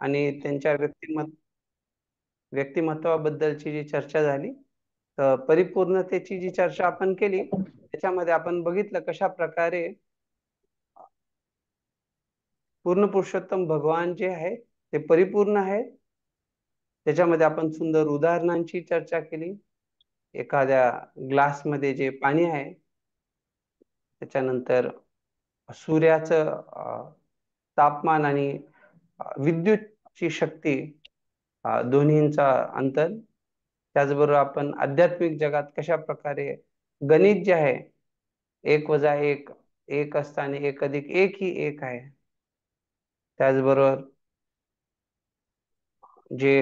आणि त्यांच्या व्यक्तिमत्वाबद्दलची जी चर्चा झाली, तर परिपूर्णतेची जी चर्चा आपण केली, त्याच्यामध्ये आपण बघितलं कशा प्रकारे पूर्ण पुरुषोत्तम भगवान जे आहे ते परिपूर्ण आहेत. त्याच्यामध्ये आपण सुंदर उदाहरणांची चर्चा केली. एखाद्या ग्लासमध्ये जे पाणी आहे, त्याच्यानंतर सूर्याचं तापमान आणि विद्युतची शक्ती, दोन्हींचा अंतर. त्याचबरोबर आपण आध्यात्मिक जगात कशा प्रकारे गणित जे आहे, 1 वजा 1 1 असताना 1 अधिक 1 ही 1 आहे. त्याचबरोबर जे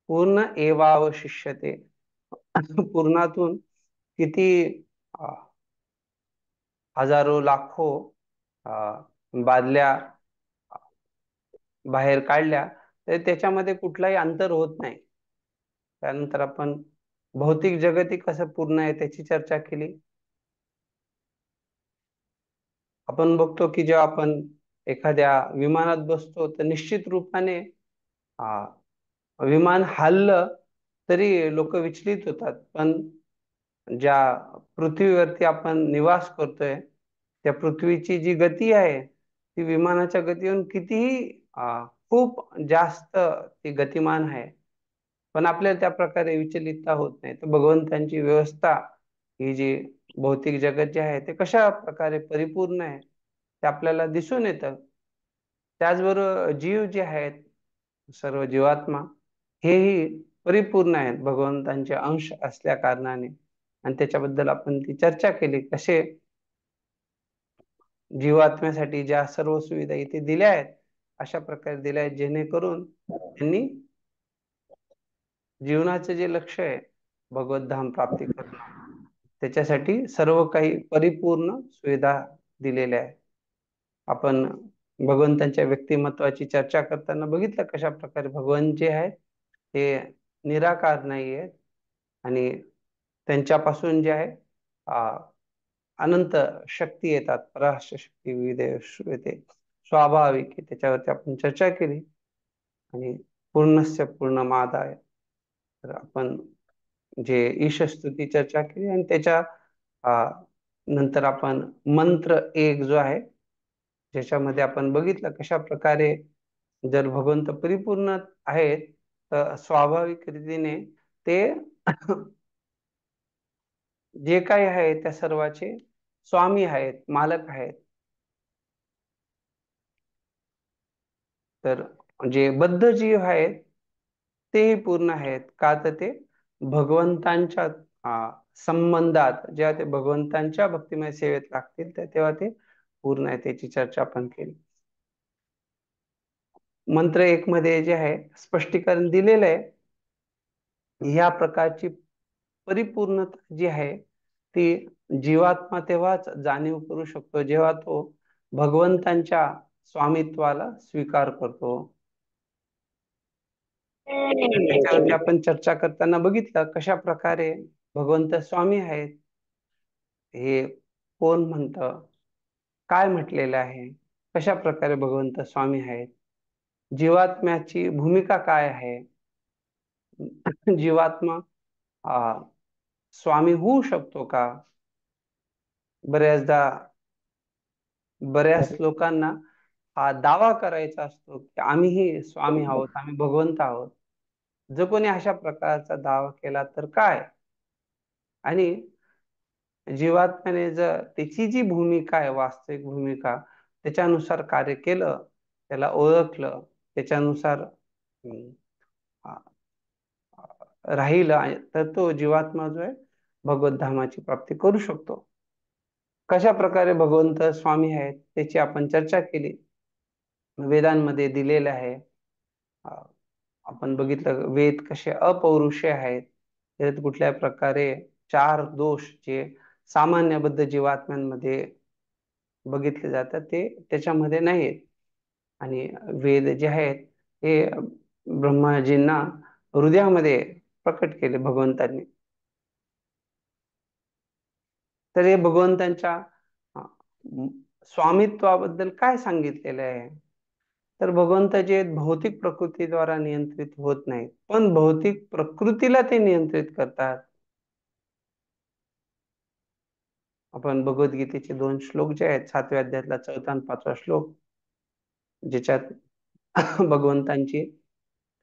पूर्ण एवावशिष्यते, पूर्णातून किती अ, हजारो लाखो अ, बादल्या बाहेर काढल्या, तर त्याच्यामध्ये कुठलाही अंतर होत नाही. त्यानंतर आपण भौतिक जगतही कसं पूर्ण आहे त्याची चर्चा केली. आपण बघतो की जेव्हा आपण एखाद्या विमानात बसतो, तर निश्चित रूपाने आ, विमान हललं तरी लोक विचलित होतात, पण ज्या पृथ्वीवरती आपण निवास करतोय, त्या पृथ्वीची जी गती आहे ती विमानाच्या गतीहून कितीही खूप जास्त ती गतिमान आहे, पण आपल्याला त्या प्रकारे विचलितता होत नाही. तर भगवंतांची व्यवस्था, ही जी भौतिक जगत जे आहे ते कशा प्रकारे परिपूर्ण आहे ते आपल्याला दिसून येतं. त्याचबरोबर जीव जे आहेत, सर्व जीवात्मा, हेही परिपूर्ण आहेत भगवंतांचे अंश असल्या कारणाने. आणि त्याच्याबद्दल आपण ती चर्चा केली, कसे जीवात्म्यासाठी ज्या सर्व सुविधा इथे दिल्या आहेत, अशा प्रकारे दिल्या आहेत जेणेकरून त्यांनी जीवनाचे जे लक्ष आहे भगवत धाम प्राप्ती करणं, त्याच्यासाठी सर्व काही परिपूर्ण सुविधा दिलेल्या आहेत. आपण भगवंतांच्या व्यक्तिमत्वाची चर्चा करताना बघितलं कशा प्रकारे भगवान जे आहेत ते निराकार नाही आहेत, आणि त्यांच्यापासून जे आहे अनंत शक्ती येतात, पराशक्ती शक्ती, विविध येते, स्वाभाविक आहे, त्याच्यावरती आपण चर्चा केली. आणि पूर्णस्य पूर्णमादाय, तर आपण जे ईशस्तुती चर्चा केली, आणि त्याच्या नंतर आपण मंत्र एक जो आहे, ज्याच्यामध्ये आपण बघितलं कशा प्रकारे जर भगवंत परिपूर्ण आहेत, तर स्वाभाविक रीतीने ते जे काही आहे त्या सर्वाचे स्वामी आहेत, मालक आहेत. तर जे बद्ध जीव आहेत तेही पूर्ण आहेत, का तर ते भगवंतांच्या संबंधात, जेव्हा ते भगवंतांच्या भक्तिमय सेवेत लागतील, तर तेव्हा ते पूर्ण आहे. त्याची चर्चा आपण केली. मंत्र एक मध्ये जे आहे स्पष्टीकरण दिलेलं आहे, ह्या प्रकारची परिपूर्णता जी आहे ती जीवात्मा तेव्हाच जाणीव करू शकतो, जेव्हा तो भगवंतांच्या स्वामित्वाला स्वीकार करतो. त्याच्यावरती आपण चर्चा करताना बघितलं कशा प्रकारे भगवंत स्वामी आहेत, हे कोण म्हणतं, काय म्हटलेलं आहे, कशा प्रकारे भगवंत स्वामी आहेत, जीवात्म्याची भूमिका काय आहे, जीवात्मा अं, स्वामी होऊ शकतो का? बऱ्याचदा बऱ्याच लोकांना हा दावा करायचा असतो की आम्हीही स्वामी आहोत, आम्ही भगवंत आहोत. जो कोणी अशा प्रकारचा दावा केला तर काय? आणि जीवात्म्याने जर त्याची जी भूमिका आहे, वास्तविक भूमिका, त्याच्यानुसार कार्य केलं, त्याला ओळखलं, त्याच्यानुसार अं, राहिलं, तर तो जीवात्मा जो आहे भगवत धामाची प्राप्ती करू शकतो. कशा प्रकारे भगवंत स्वामी आहेत त्याची आपण चर्चा केली. वेदांमध्ये दिलेलं आहे. अ, आपण बघितलं वेद कसे अपौरुषे आहेत, त्यात कुठल्या प्रकारे 4 दोष जे सामान्यबद्ध जीवात्म्यांमध्ये बघितले जातात ते त्याच्यामध्ये नाहीत. आणि वेद जे आहेत हे ब्रह्माजींना हृदयामध्ये प्रकट केले भगवंतांनी. तर हे भगवंतांच्या अ, म- स्वामित्वाबद्दल काय सांगितलेलं आहे? तर भगवंत जे आहेत, भौतिक प्रकृतीद्वारा नियंत्रित होत नाहीत, पण भौतिक प्रकृतीला ते नियंत्रित करतात. आपण भगवद्गीतेचे 2 श्लोक जे आहेत, 7व्या अध्यायातला 4था आणि 5वा श्लोक, ज्याच्यात भगवंतांची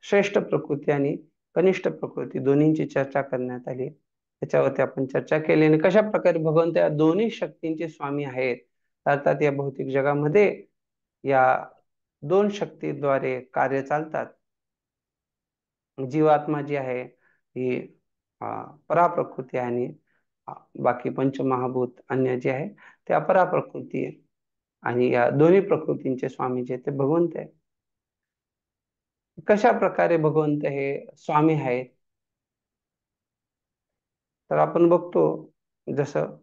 श्रेष्ठ प्रकृती आणि कनिष्ठ प्रकृती दोन्हींची चर्चा करण्यात आली. त्याच्यावरती आपण चर्चा केली आणि कशा प्रकारे भगवंत या दोन्ही शक्तींचे स्वामी आहेत. अर्थात या भौतिक जगामध्ये या 2 शक्तीद्वारे कार्य चालतात. जीवात्मा जी आहे ही पराप्रकृती आहे आणि अ, बाकी पंचमहाभूत अन्य जे आहे ते अपराप्रकृती आहे. आणि या दोन्ही प्रकृतींचे स्वामी जे ते भगवंत आहे. कशा प्रकारे भगवंत हे स्वामी आहेत, तर आपण बघतो जसं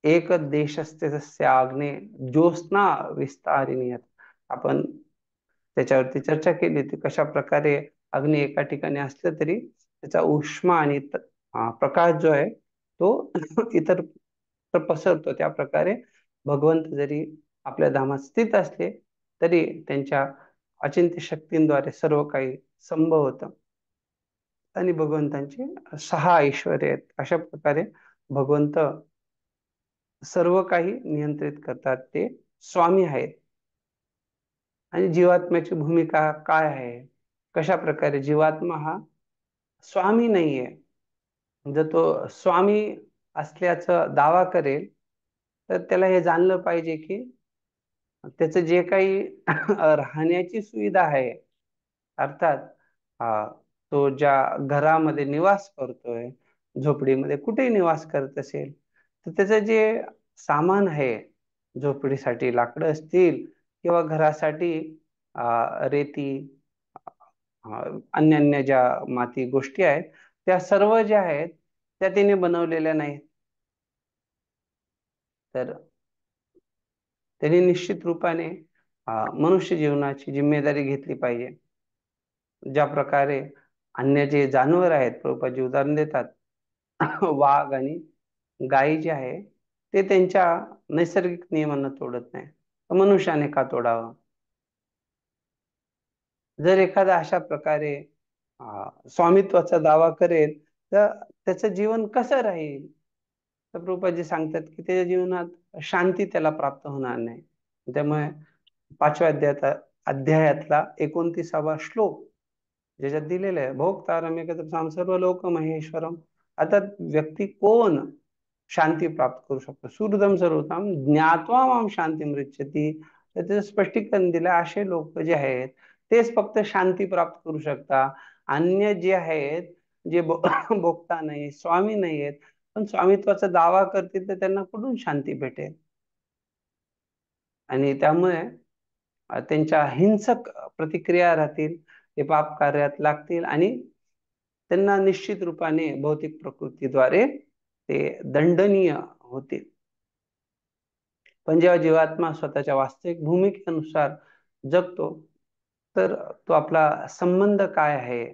एक देशस्ते तस्य आग्ने ज्योत्स्ना विस्तारिणी. आपण त्याच्यावरती चर्चा केली होती कशा प्रकारे अग्नी एका ठिकाणी असलं तरी त्याचा उष्मा आणि प्रकाश जो आहे तो इतर पसरतो. त्या प्रकारे भगवंत जरी आपल्या धामात स्थित असले तरी त्यांच्या अचिंत्य शक्तींद्वारे सर्व काही संभव होतं. आणि भगवंतांचे 6 ऐश्वर्य आहेत. अशा प्रकारे भगवंत सर्व काही नियंत्रित करतात, ते स्वामी आहेत. आणि जीवात्म्याची भूमिका काय आहे, कशा प्रकारे जीवात्मा हा स्वामी नाहीये. जर तो स्वामी असल्याचा दावा करेल तर त्याला हे जाणलं पाहिजे की त्याचं जे काही राहण्याची सुविधा आहे, अर्थात तो ज्या घरामध्ये निवास करतोय, झोपडीमध्ये कुठेही निवास करत असेल, तर त्याचं जे सामान आहे, झोपडीसाठी लाकडं असतील किंवा घरासाठी रेती, अन्य अन्य ज्या माती गोष्टी आहेत, त्या सर्व ज्या आहेत त्या तिने बनवलेल्या नाहीत. तर त्यांनी निश्चित रूपाने मनुष्य जीवनाची जिम्मेदारी घेतली पाहिजे. ज्या प्रकारे अन्य जे जानवर आहेत, प्रभुपाद उदाहरण देतात, वाघ आणि गायी जे आहे ते त्यांच्या नैसर्गिक नियमांना तोडत नाही, तर मनुष्याने का तोडावं? जर एखादा अशा प्रकारे स्वामित्वाचा दावा करेल तर त्याचं जीवन कसं राहील? तर प्रभुपादजी सांगतात की त्याच्या जीवनात शांती त्याला प्राप्त होणार नाही. त्यामुळे 5व्या अध्यायातला 29वा श्लोक ज्याच्यात दिलेलं आहे, भोक्तारम एकत्रसाम सर्व लोक महेश्वरम. आता व्यक्ती कोण शांती प्राप्त करू शकतो? सुहृदम सर्वोत्तम ज्ञात्वा माम शांती मृच्छती. तर त्याचं स्पष्टीकरण दिलं, असे लोक जे आहेत तेच फक्त शांती प्राप्त करू शकतात. अन्य जे आहेत, जे भोगता नाही, स्वामी नाही आहेत, पण स्वामित्वाचा दावा करतील तर त्यांना कुठून शांती भेटेल? आणि त्यामुळे त्यांच्या हिंसक प्रतिक्रिया राहतील, ते पाप कार्यात लागतील आणि त्यांना निश्चित रूपाने भौतिक प्रकृतीद्वारे ते दंडनीय होतील. पण जेव्हा जीवात्मा स्वतःच्या वास्तविक भूमिकेनुसार जगतो, तर तो आपला संबंध काय आहे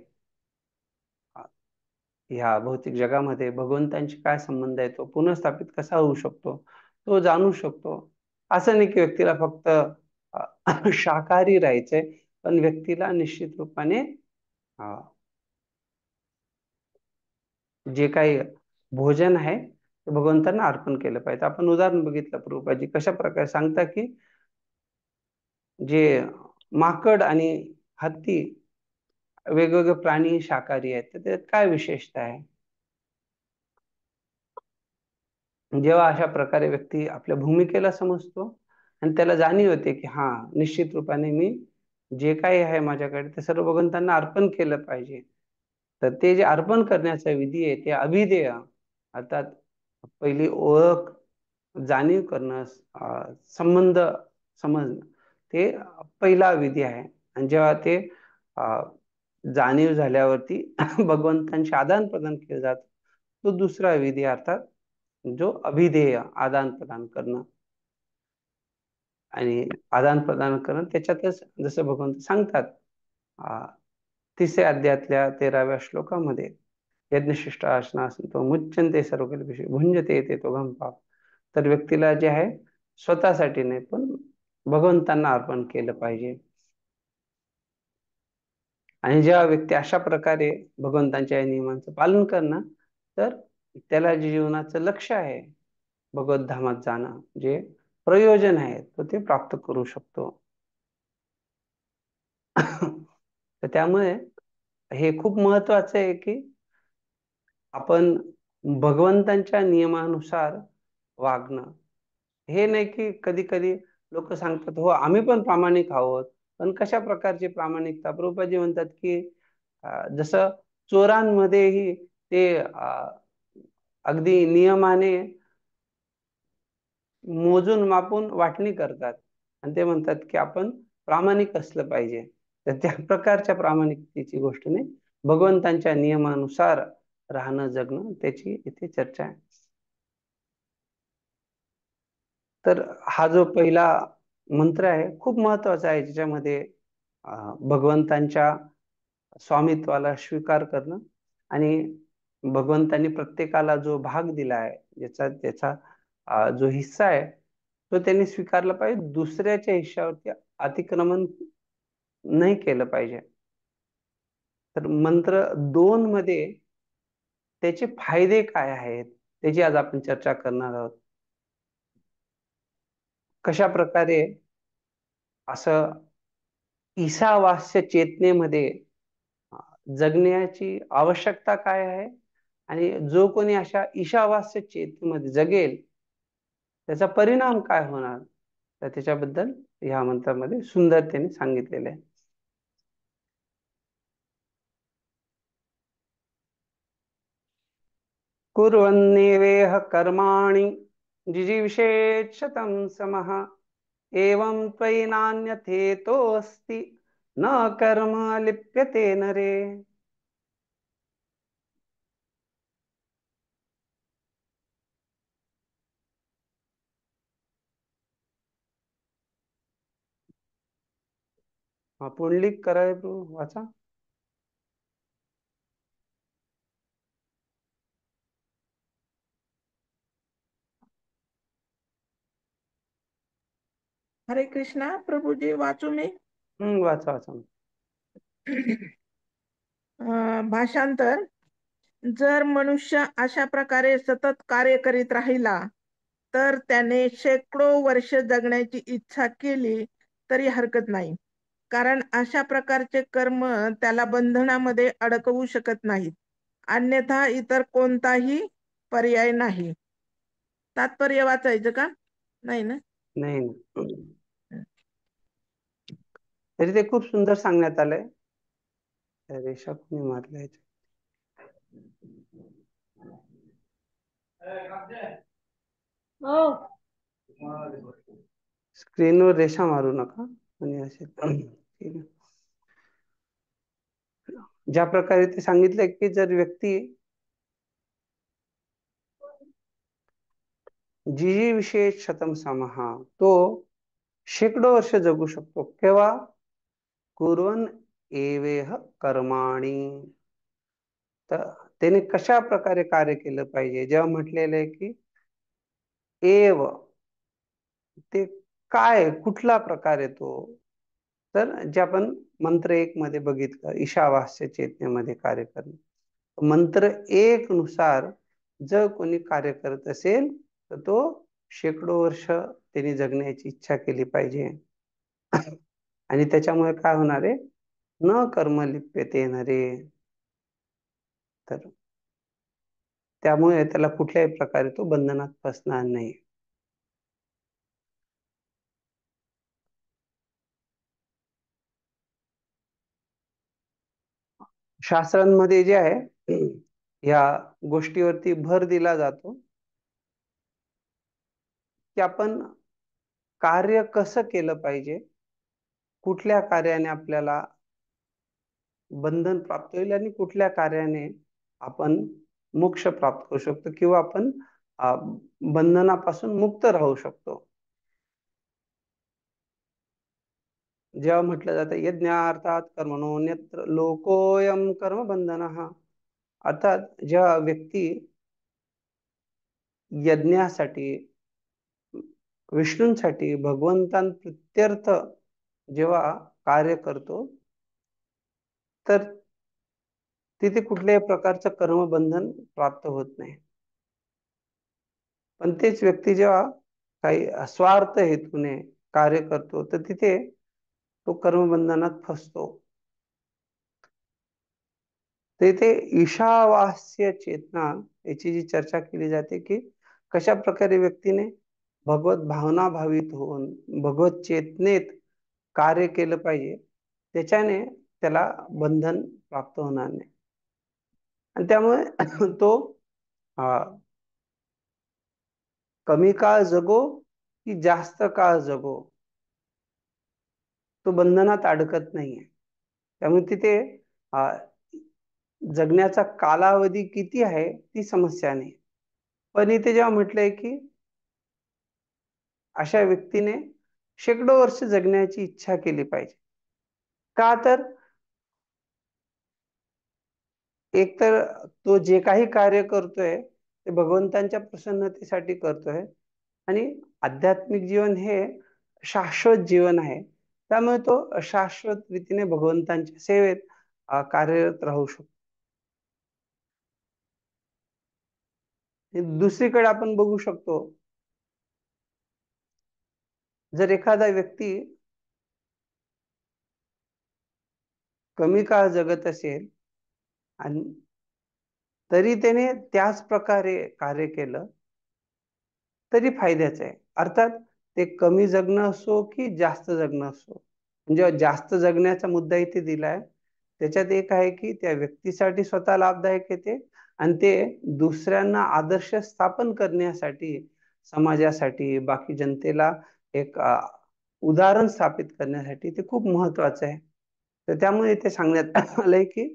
ह्या भौतिक जगामध्ये, भगवंतांशी काय संबंध आहे, तो पुनर्स्थापित कसा होऊ शकतो, तो जाणू शकतो. असं नाही की व्यक्तीला फक्त शाकाहारी राहायचंय, पण व्यक्तीला निश्चित रूपाने जे काही भोजन आहे ते भगवंतांना अर्पण केलं पाहिजे. आपण उदाहरण बघितलं, प्रभुपादजी कशा प्रकारे सांगता की जे माकड आणि हत्ती वेगवेगळे प्राणी शाकाहारी आहेत, तर त्यात काय विशेषता आहे? जेव्हा अशा प्रकारे व्यक्ती आपल्या भूमिकेला समजतो आणि त्याला जाणीव होते की हा, निश्चित रूपाने मी जे काही आहे माझ्याकडे ते सर्व भगवंतांना अर्पण केलं पाहिजे, तर ते जे अर्पण करण्याचा विधी आहे ते अभिधेय, अर्थात पहिली ओळख, जाणीव करणं, संबंध समजणं, ते पहिला विधी आहे. आणि जेव्हा ते जाणीव झाल्यावरती भगवंतांशी आदान प्रदान केलं जातं, तो दुसरा विधी, अर्थात जो अभिधेय, आदान प्रदान करणं. आणि आदान प्रदान करणं त्याच्यातच जसं भगवंत सांगतात 3ऱ्या अध्यायातल्या 13व्या श्लोकामध्ये, यज्ञशिष्ट आसनासंतो मुच्यन्ते सर्वकल्पेषु भुंजते ते तो घम पाप. तर व्यक्तीला जे आहे स्वतःसाठी नाही पण भगवंतांना अर्पण केलं पाहिजे. आणि जेव्हा व्यक्ती अशा प्रकारे भगवंतांच्या या नियमांचं पालन करणार, तर त्याला जे जीवनाचं लक्ष्य आहे, भगवत धामात जाणं, जे प्रयोजन आहे, तो ते प्राप्त करू शकतो. तर त्यामुळे हे खूप महत्वाचं आहे की आपण भगवंतांच्या नियमानुसार वागणं. हे नाही की कधी कधी लोक सांगतात, हो आम्ही पण प्रामाणिक आहोत, पण कशा प्रकारची प्रामाणिकता? प्रभुपादजी म्हणतात की जसं चोरांमध्येही ते अगदी नियमाने मोजून मापून वाटणी करतात आणि ते म्हणतात की आपण प्रामाणिक असलं पाहिजे. तर त्या प्रकारच्या प्रामाणिकतेची गोष्ट नाही, भगवंतांच्या नियमानुसार राहणं जगणं त्याची इथे चर्चा आहे. तर हा जो पहिला मंत्र आहे खूप महत्वाचा आहे, ज्याच्यामध्ये भगवंतांच्या स्वामित्वाला स्वीकार करणं आणि भगवंतांनी प्रत्येकाला जो भाग दिला आहे, ज्याचा त्याचा जो हिस्सा आहे, तो त्यांनी स्वीकारला पाहिजे. दुसऱ्याच्या हिश्श्यावरती अतिक्रमण नाही केलं पाहिजे. तर मंत्र 2 मध्ये त्याचे फायदे काय आहेत, त्याची आज आपण चर्चा करणार आहोत. कशा प्रकारे असं ईशावास्य चेतनेमध्ये अ, जगण्याची आवश्यकता काय आहे, आणि जो कोणी अशा ईशावास्य चेतनेमध्ये जगेल त्याचा परिणाम काय होणार, तर त्याच्याबद्दल ह्या मंत्रामध्ये सुंदरतेने सांगितलेलं आहे. कुर्वन्नेवेह कर्माणि जिजीविषेत् शतं समः एवं त्वयि नान्यथेतोऽस्ति न कर्म लिप्यते नरे. पुंडलिक कराय वाचा. हरे कृष्णा प्रभुजी, वाचू मी? वाचा वाचा. भाषांतर. जर मनुष्य अशा प्रकारे सतत कार्य करीत राहिला तर त्याने शेकडो वर्ष जगण्याची इच्छा केली तरी हरकत नाही, कारण अशा प्रकारचे कर्म त्याला बंधनामध्ये अडकवू शकत नाहीत. अन्यथा इतर कोणताही पर्याय नाही. तात्पर्य वाचायचं का? नाही ना? नाही ना. तरी ते खूप सुंदर सांगण्यात आलंय. रेषा कोणी मारल्या स्क्रीनवर रेषा मारू नका आणि असे ठीक आहे. ज्या प्रकारे ते सांगितलंय की जर व्यक्ती जी विषय शतम समहा, तो शेकडो वर्ष जगू शकतो. केव्हा? कुर्वन एवेह कर्माणी. तर त्याने कशा प्रकारे कार्य केलं पाहिजे? जेव्हा म्हटलेलं आहे की एव, ते काय, कुठला प्रकार आहे तो? तर जे आपण मंत्र 1 मध्ये बघितलं, ईशावास्य चेतनेमध्ये कार्य करणं, मंत्र 1 नुसार जर कोणी कार्य करत असेल तर तो शेकडो वर्ष त्यांनी जगण्याची इच्छा केली पाहिजे. आणि त्याच्यामुळे काय होणार आहे? न कर्म लिप्यते येणारे. तर त्यामुळे त्याला कुठल्याही प्रकारे तो बंधनात फसणार नाही. शास्त्रांमध्ये जे आहे या गोष्टीवरती भर दिला जातो की आपण कार्य कसं केलं पाहिजे, कुठल्या कार्याने आपल्याला बंधन प्राप्त होईल आणि कुठल्या कार्याने आपण मोक्ष प्राप्त करू शकतो किंवा आपण बंधनापासून मुक्त राहू शकतो. जेव्हा म्हटलं जातं यज्ञार्थात कर्मणोन्यत्र लोकोयम कर्म बंधनः, अर्थात जेव्हा व्यक्ती यज्ञासाठी, विष्णूंसाठी, भगवंतांप्रित्यर्थ जेव्हा कार्य करतो तर तिथे कुठल्याही प्रकारचं कर्मबंधन प्राप्त होत नाही. पण तेच व्यक्ती जेव्हा काही स्वार्थ हेतूने कार्य करतो, तर तिथे तो कर्मबंधनात फसतो. तर इथे ईशावास्य चेतना याची जी चर्चा केली जाते, की कशा प्रकारे व्यक्तीने भगवत भावना भावित होऊन भगवत चेतनेत कार्य केलं पाहिजे, त्याच्याने त्याला बंधन प्राप्त होणार नाही. आणि त्यामुळे तो अं, कमी काळ जगो की जास्त काळ जगो, तो बंधनात अडकत नाहीये. त्यामुळे तिथे अं, जगण्याचा कालावधी किती आहे ती समस्या नाही. पण इथे जेव्हा म्हटलंय की अशा व्यक्तीने शेकडो वर्ष जगण्याची इच्छा केली पाहिजे. का तर एक तर तो जे काही कार्य करतोय ते भगवंतांच्या प्रसन्नतेसाठी करतोय, आणि आध्यात्मिक जीवन हे शाश्वत जीवन आहे. त्यामुळे तो शाश्वत रीतीने भगवंतांच्या सेवेत कार्यरत राहू शकतो. दुसरीकडे आपण बघू शकतो, जर एखादा व्यक्ती कमी काळ जगत असेल आणि तरी त्याने त्याच प्रकारे कार्य केलं तरी फायद्याचं आहे. अर्थात ते कमी जगणं असो की जास्त जगणं असो. म्हणजे जास्त जगण्याचा मुद्दा इथे दिलाय. त्याच्यात एक आहे की त्या व्यक्तीसाठी स्वतः लाभदायक आहे ते, आणि ते दुसऱ्यांना आदर्श स्थापन करण्यासाठी, समाजासाठी, बाकी जनतेला एक उदाहरण स्थापित करण्यासाठी ते खूप महत्वाचं आहे. तर त्यामुळे इथे सांगण्यात आलंय की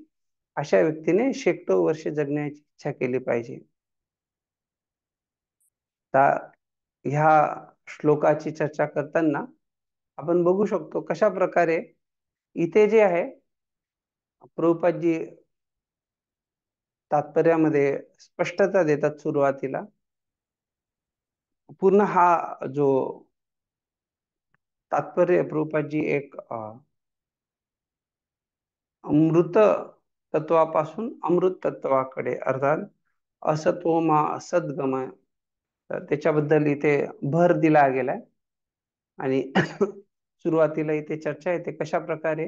अशा व्यक्तीने शेकडो वर्ष जगण्याची इच्छा केली पाहिजे. आता ह्या श्लोकाची चर्चा करताना आपण बघू शकतो कशा प्रकारे इथे जे आहे प्रभुपादजी तात्पर्यामध्ये स्पष्टता देतात सुरुवातीला. पूर्ण हा जो तात्पर्य प्रभुपादजी एक मृत तत्वापासून अमृत तत्वाकडे, अर्थात असतोमा सद्गमय, तर त्याच्याबद्दल इथे भर दिला गेलाय. आणि सुरुवातीला इथे चर्चा येते कशा प्रकारे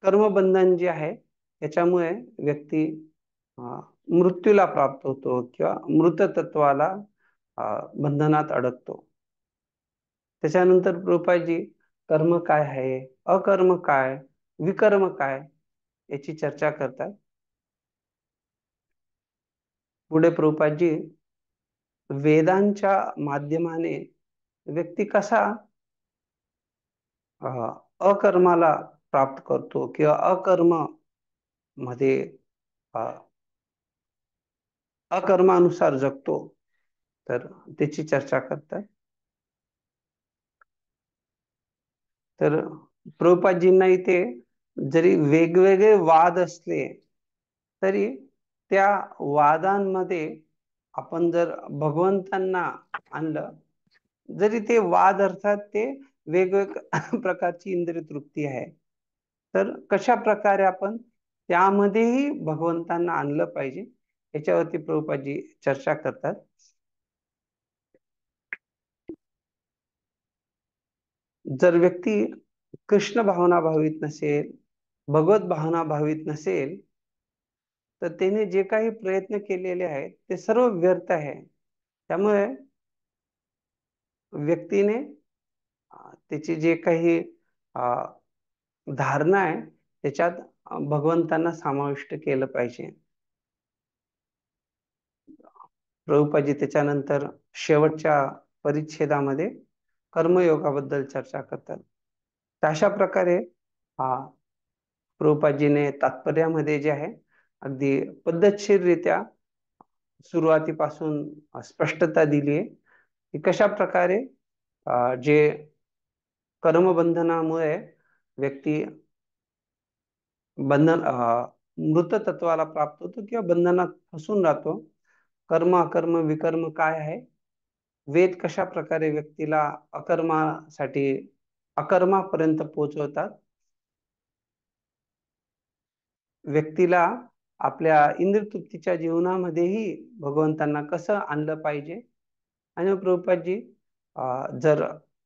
कर्मबंधन जे आहे त्याच्यामुळे व्यक्ती मृत्यूला प्राप्त होतो किंवा मृत तत्वाला बंधनात अडकतो. त्याच्यानंतर प्रभुपादजी कर्म काय आहे, अकर्म काय, विकर्म काय याची चर्चा करतात. पुढे प्रभुपादजी वेदांच्या माध्यमाने व्यक्ती कसा अकर्माला प्राप्त करतो किंवा अकर्म मध्ये अकर्मानुसार जगतो, तर त्याची चर्चा करतात. तर प्रभुपादजींना इथे जरी वेगवेगळे वाद असले तरी त्या वादांमध्ये आपण जर भगवंतांना आणलं, जरी ते वाद अर्थात ते वेगवेगळ्या प्रकारची इंद्रिय तृप्ती आहे, तर कशा प्रकारे आपण त्यामध्येही भगवंतांना आणलं पाहिजे याच्यावरती प्रभुपादजी चर्चा करतात. जर व्यक्ती कृष्ण भावना भावित नसेल, भगवत भावना भावित नसेल, तर त्याने जे काही प्रयत्न केलेले आहेत ते सर्व व्यर्थ आहे. त्यामुळे व्यक्तीने त्याची जे काही धारणा आहे त्याच्यात भगवंतांना समाविष्ट केलं पाहिजे. प्रभुपादजी त्याच्यानंतर शेवटच्या परिच्छेदामध्ये कर्मयोगाबद्दल चर्चा करतात. तर अशा प्रकारे प्रभुपादजीने तात्पर्यामध्ये जे आहे अगदी पद्धतशीररित्या सुरुवातीपासून स्पष्टता दिली आहे की कशा प्रकारे जे कर्मबंधनामुळे व्यक्ती बंधन मृत तत्वाला प्राप्त होतो किंवा बंधनात फसून राहतो. कर्म अकर्म विकर्म काय आहे, वेद कशा प्रकारे व्यक्तीला अकर्मासाठी अकर्मापर्यंत पोहोचवतात, व्यक्तीला आपल्या इंद्रियतृप्तीच्या जीवनामध्येही भगवंतांना कसं आणलं पाहिजे. आणि मग प्रभुपादजी जर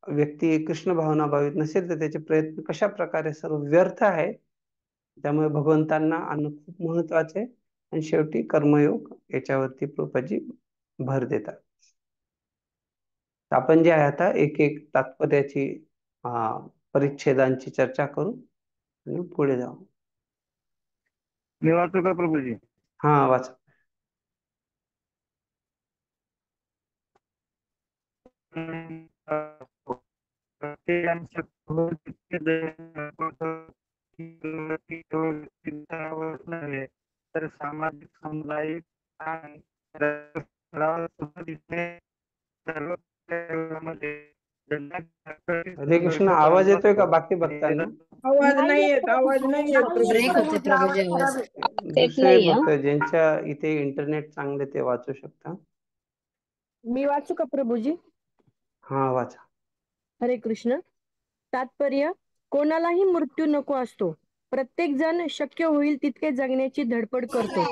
व्यक्ती कृष्ण भावना भावित नसेल तर त्याचे प्रयत्न कशा प्रकारे सर्व व्यर्थ आहेत. त्यामुळे भगवंतांना आणणं खूप महत्वाचे आहे. आणि शेवटी कर्मयोग याच्यावरती प्रभुपादजी भर देतात. आपण जे आहे आता एक एक तात्पर्याची परिच्छेदांची चर्चा करू आणि पुढे जाऊ. मी वाचू का प्रभूजी? हा, वाचा. तर सामाजिक सामुदायिक आणि राष्ट्रीय सुद्धा दिसणे सर्व मध्ये हरे कृष्ण, आवाज येतोय का बाकी भक्तांना? आवाज नाही येत, आवाज नाही येत ब्रेक प्रभू. होते प्रभूजी आवाज. येत दुसरे नाही भक्त ज्यांच्या इथे इंटरनेट चांगले ते वाचू शकता. मी वाचू का प्रभूजी? हा, वाचा. हरे कृष्ण. तात्पर्य: कोणालाही मृत्यू नको असतो. प्रत्येक जण शक्य होईल तितके जगण्याची धडपड करतो.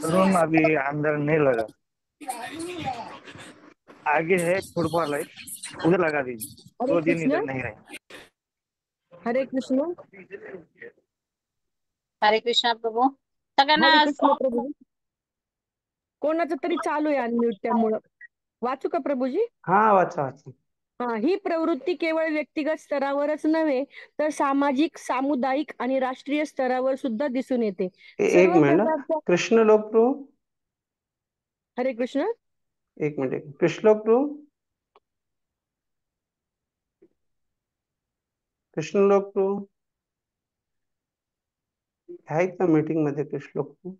रूम अभी अंदर नहीं लगा, आगे है फुटबॉल है, उधर लगा दीजिए, हरे 2 दिन कृष्ण. इधर नहीं रहे. हरे कृष्ण. हरे कृष्णा प्रभू. सगळ्यांना हरे कृष्ण प्रभूजी. कोणाचं तरी चालू आहे अनम्यूट, त्यामुळं वाचू का प्रभूजी? हा, वाचा वाचा. ही प्रवृत्ती केवळ व्यक्तिगत स्तरावरच नव्हे तर सामाजिक, सामुदायिक आणि राष्ट्रीय स्तरावर सुद्धा दिसून येते. एक सर्व मिनिट. प्रकारच्या कृष्ण लोकप्रू, हरे कृष्ण. एक मिनिट. कृष्ण लोकप्रू, कृष्ण लोकप्रू आहेत का मीटिंग मध्ये? कृष्ण लोकप्रू,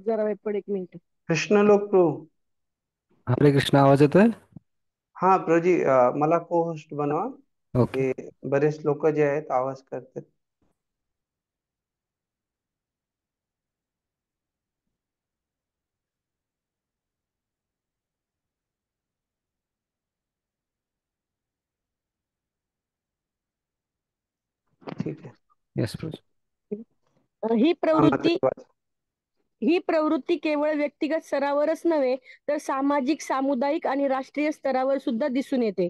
जरा वेळ पड, एक मिनिट. कृष्ण लोकप्रू. हरे कृष्ण, आवाज येतोय? हा प्रभुजी, मला को होस्ट बनवा. ओके. हे बरेच लोक जे आहेत आवाज करतात. ठीक आहे. येस प्रभू. ही हा, प्रवृत्ती मात्र वाचा. ही प्रवृत्ती केवळ व्यक्तिगत स्तरावरच नव्हे तर सामाजिक, सामुदायिक आणि राष्ट्रीय स्तरावर सुद्धा दिसून येते.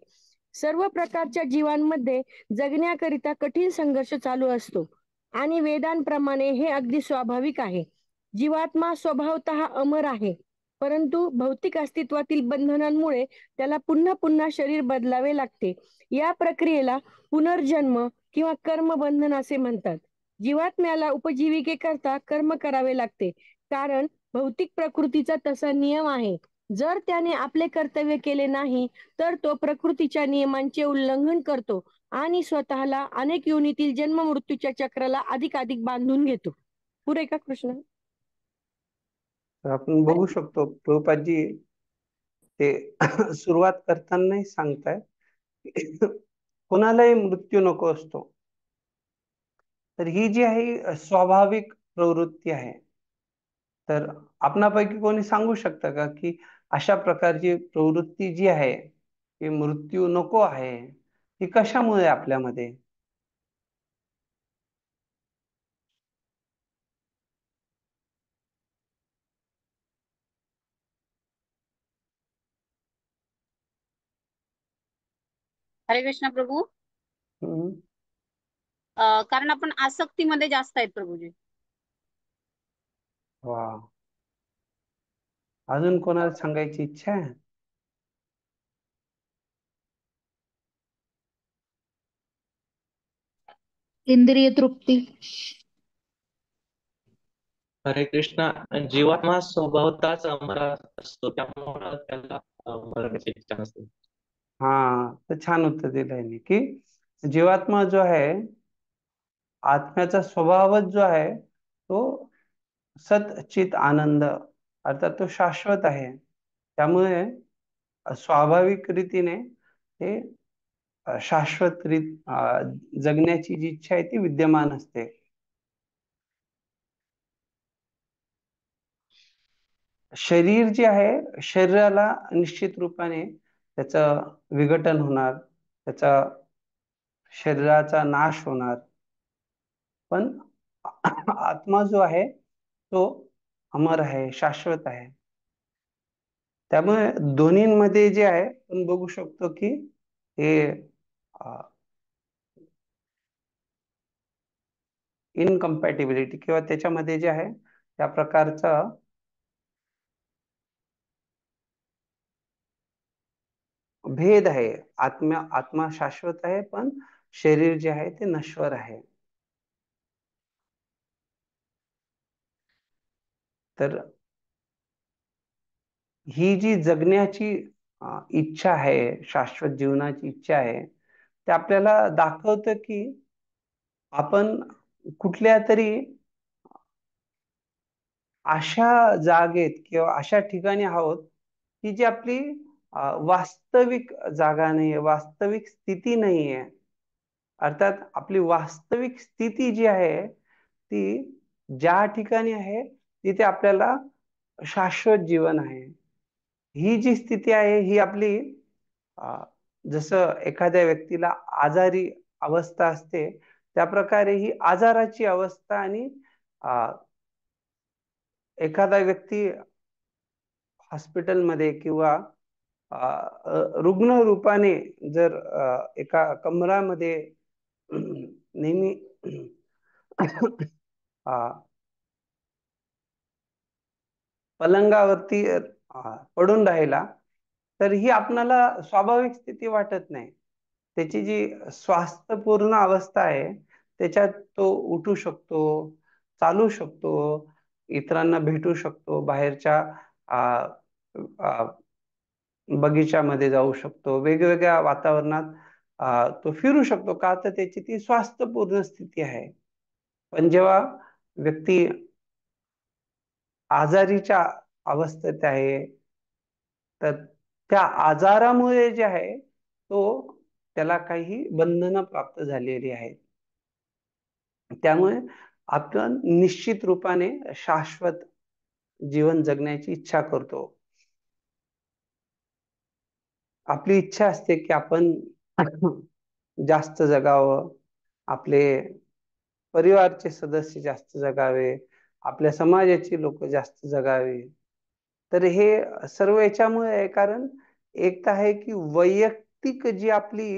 सर्व प्रकारच्या जीवांमध्ये जगण्याकरिता कठीण संघर्ष चालू असतो आणि वेदांप्रमाणे हे अगदी स्वाभाविक आहे. जीवात्मा स्वभावतः अमर आहे, परंतु भौतिक अस्तित्वातील बंधनांमुळे त्याला पुन्हा पुन्हा शरीर बदलावे लागते. या प्रक्रियेला पुनर्जन्म किंवा कर्मबंधन असे म्हणतात. जीवात्म्याला उपजीविकेकरता कर्म करावे लागते, कारण भौतिक प्रकृतीचा तसा नियम आहे. जर त्याने आपले कर्तव्य केले नाही तर तो प्रकृतीच्या नियमांचे उल्लंघन करतो आणि स्वतःला अनेक योनीतील जन्म मृत्यूच्या चक्राला अधिकाधिक बांधून घेतो. पुरे का कृष्ण? तर आपण बघू शकतो प्रभुपादजी ते सुरुवात करतानाही सांगताय कोणालाही मृत्यू नको असतो. तर ही जी आहे स्वाभाविक प्रवृत्ती आहे. तर आपणापैकी कोणी सांगू शकतं का की अशा प्रकारची प्रवृत्ती जी आहे की मृत्यू नको आहे, ती कशामुळे आपल्यामध्ये? हरे कृष्णा प्रभू. हम्म. कारण आपण आसक्तीमध्ये जास्त आहेत प्रभूजी. वा, अजून कोणाला सांगायची इच्छा आहे? इंद्रिय तृप्ती. हरे कृष्णा. जीवात्मा स्वभावताच अमर असतो, त्यामुळे त्याला मरण्याची इच्छा नसते. हा, तर छान उत्तर दिलं आहे की जीवात्मा जो आहे, आत्म्याचा स्वभावच जो आहे तो सत आनंद, अर्थात तो शाश्वत आहे. त्यामुळे स्वाभाविक रीतीने ते शाश्वत जगण्याची जी इच्छा आहे ती विद्यमान असते. शरीर जे आहे, शरीराला निश्चित रूपाने त्याचं विघटन होणार, त्याचा शरीराचा नाश होणार, पण आत्मा जो आहे तो अमर आहे, शाश्वत आहे. त्यामुळे दोन्हींमध्ये जे आहे आपण बघू शकतो की हे इनकम्पॅटिबिलिटी किंवा त्याच्यामध्ये जे आहे त्या प्रकारचा भेद आहे. आत्मा शाश्वत आहे, पण शरीर जे आहे ते नश्वर आहे. तर ही जी जगण्याची इच्छा आहे, शाश्वत जीवनाची इच्छा आहे, ते आपल्याला दाखवतं की आपण कुठल्या तरी अशा जागेत किंवा अशा ठिकाणी आहोत की जी आपली वास्तविक जागा नाहीये, वास्तविक स्थिती नाहीये. अर्थात आपली वास्तविक स्थिती जी आहे ती ज्या ठिकाणी आहे तिथे आपल्याला शाश्वत जीवन आहे. ही जी स्थिती आहे ही आपली जसं एखाद्या व्यक्तीला आजारी अवस्था असते त्या प्रकारे ही आजाराची अवस्था. आणि एखादा व्यक्ती हॉस्पिटलमध्ये किंवा रुग्ण रूपाने जर एका कमरामध्ये नेहमी पलंगावरती पडून राहिला तर ही आपणाला स्वाभाविक स्थिती वाटत नाही. त्याची जी स्वास्थ्यपूर्ण अवस्था आहे त्याच्यात तो उठू शकतो, चालू शकतो, इतरांना भेटू शकतो, बाहेरच्या आ, आ, बगीच्यामध्ये जाऊ शकतो, वेगवेगळ्या वातावरणात तो फिरू शकतो. का तर त्याची ती स्वास्थ्यपूर्ण स्थिती आहे. पण जेव्हा व्यक्ती आजारीच्या अवस्थेत आहे तर त्या आजारामुळे जे आहे तो त्याला काही बंधनं प्राप्त झालेली आहेत. त्यामुळे आपण निश्चित रूपाने शाश्वत जीवन जगण्याची इच्छा करतो. आपली इच्छा असते की आपण जास्त जगावं, आपले परिवारचे सदस्य जास्त जगावे, आपल्या समाजाची लोक जास्त जगावे. तर हे सर्व याच्यामुळे आहे, कारण एक तर आहे की वैयक्तिक जी आपली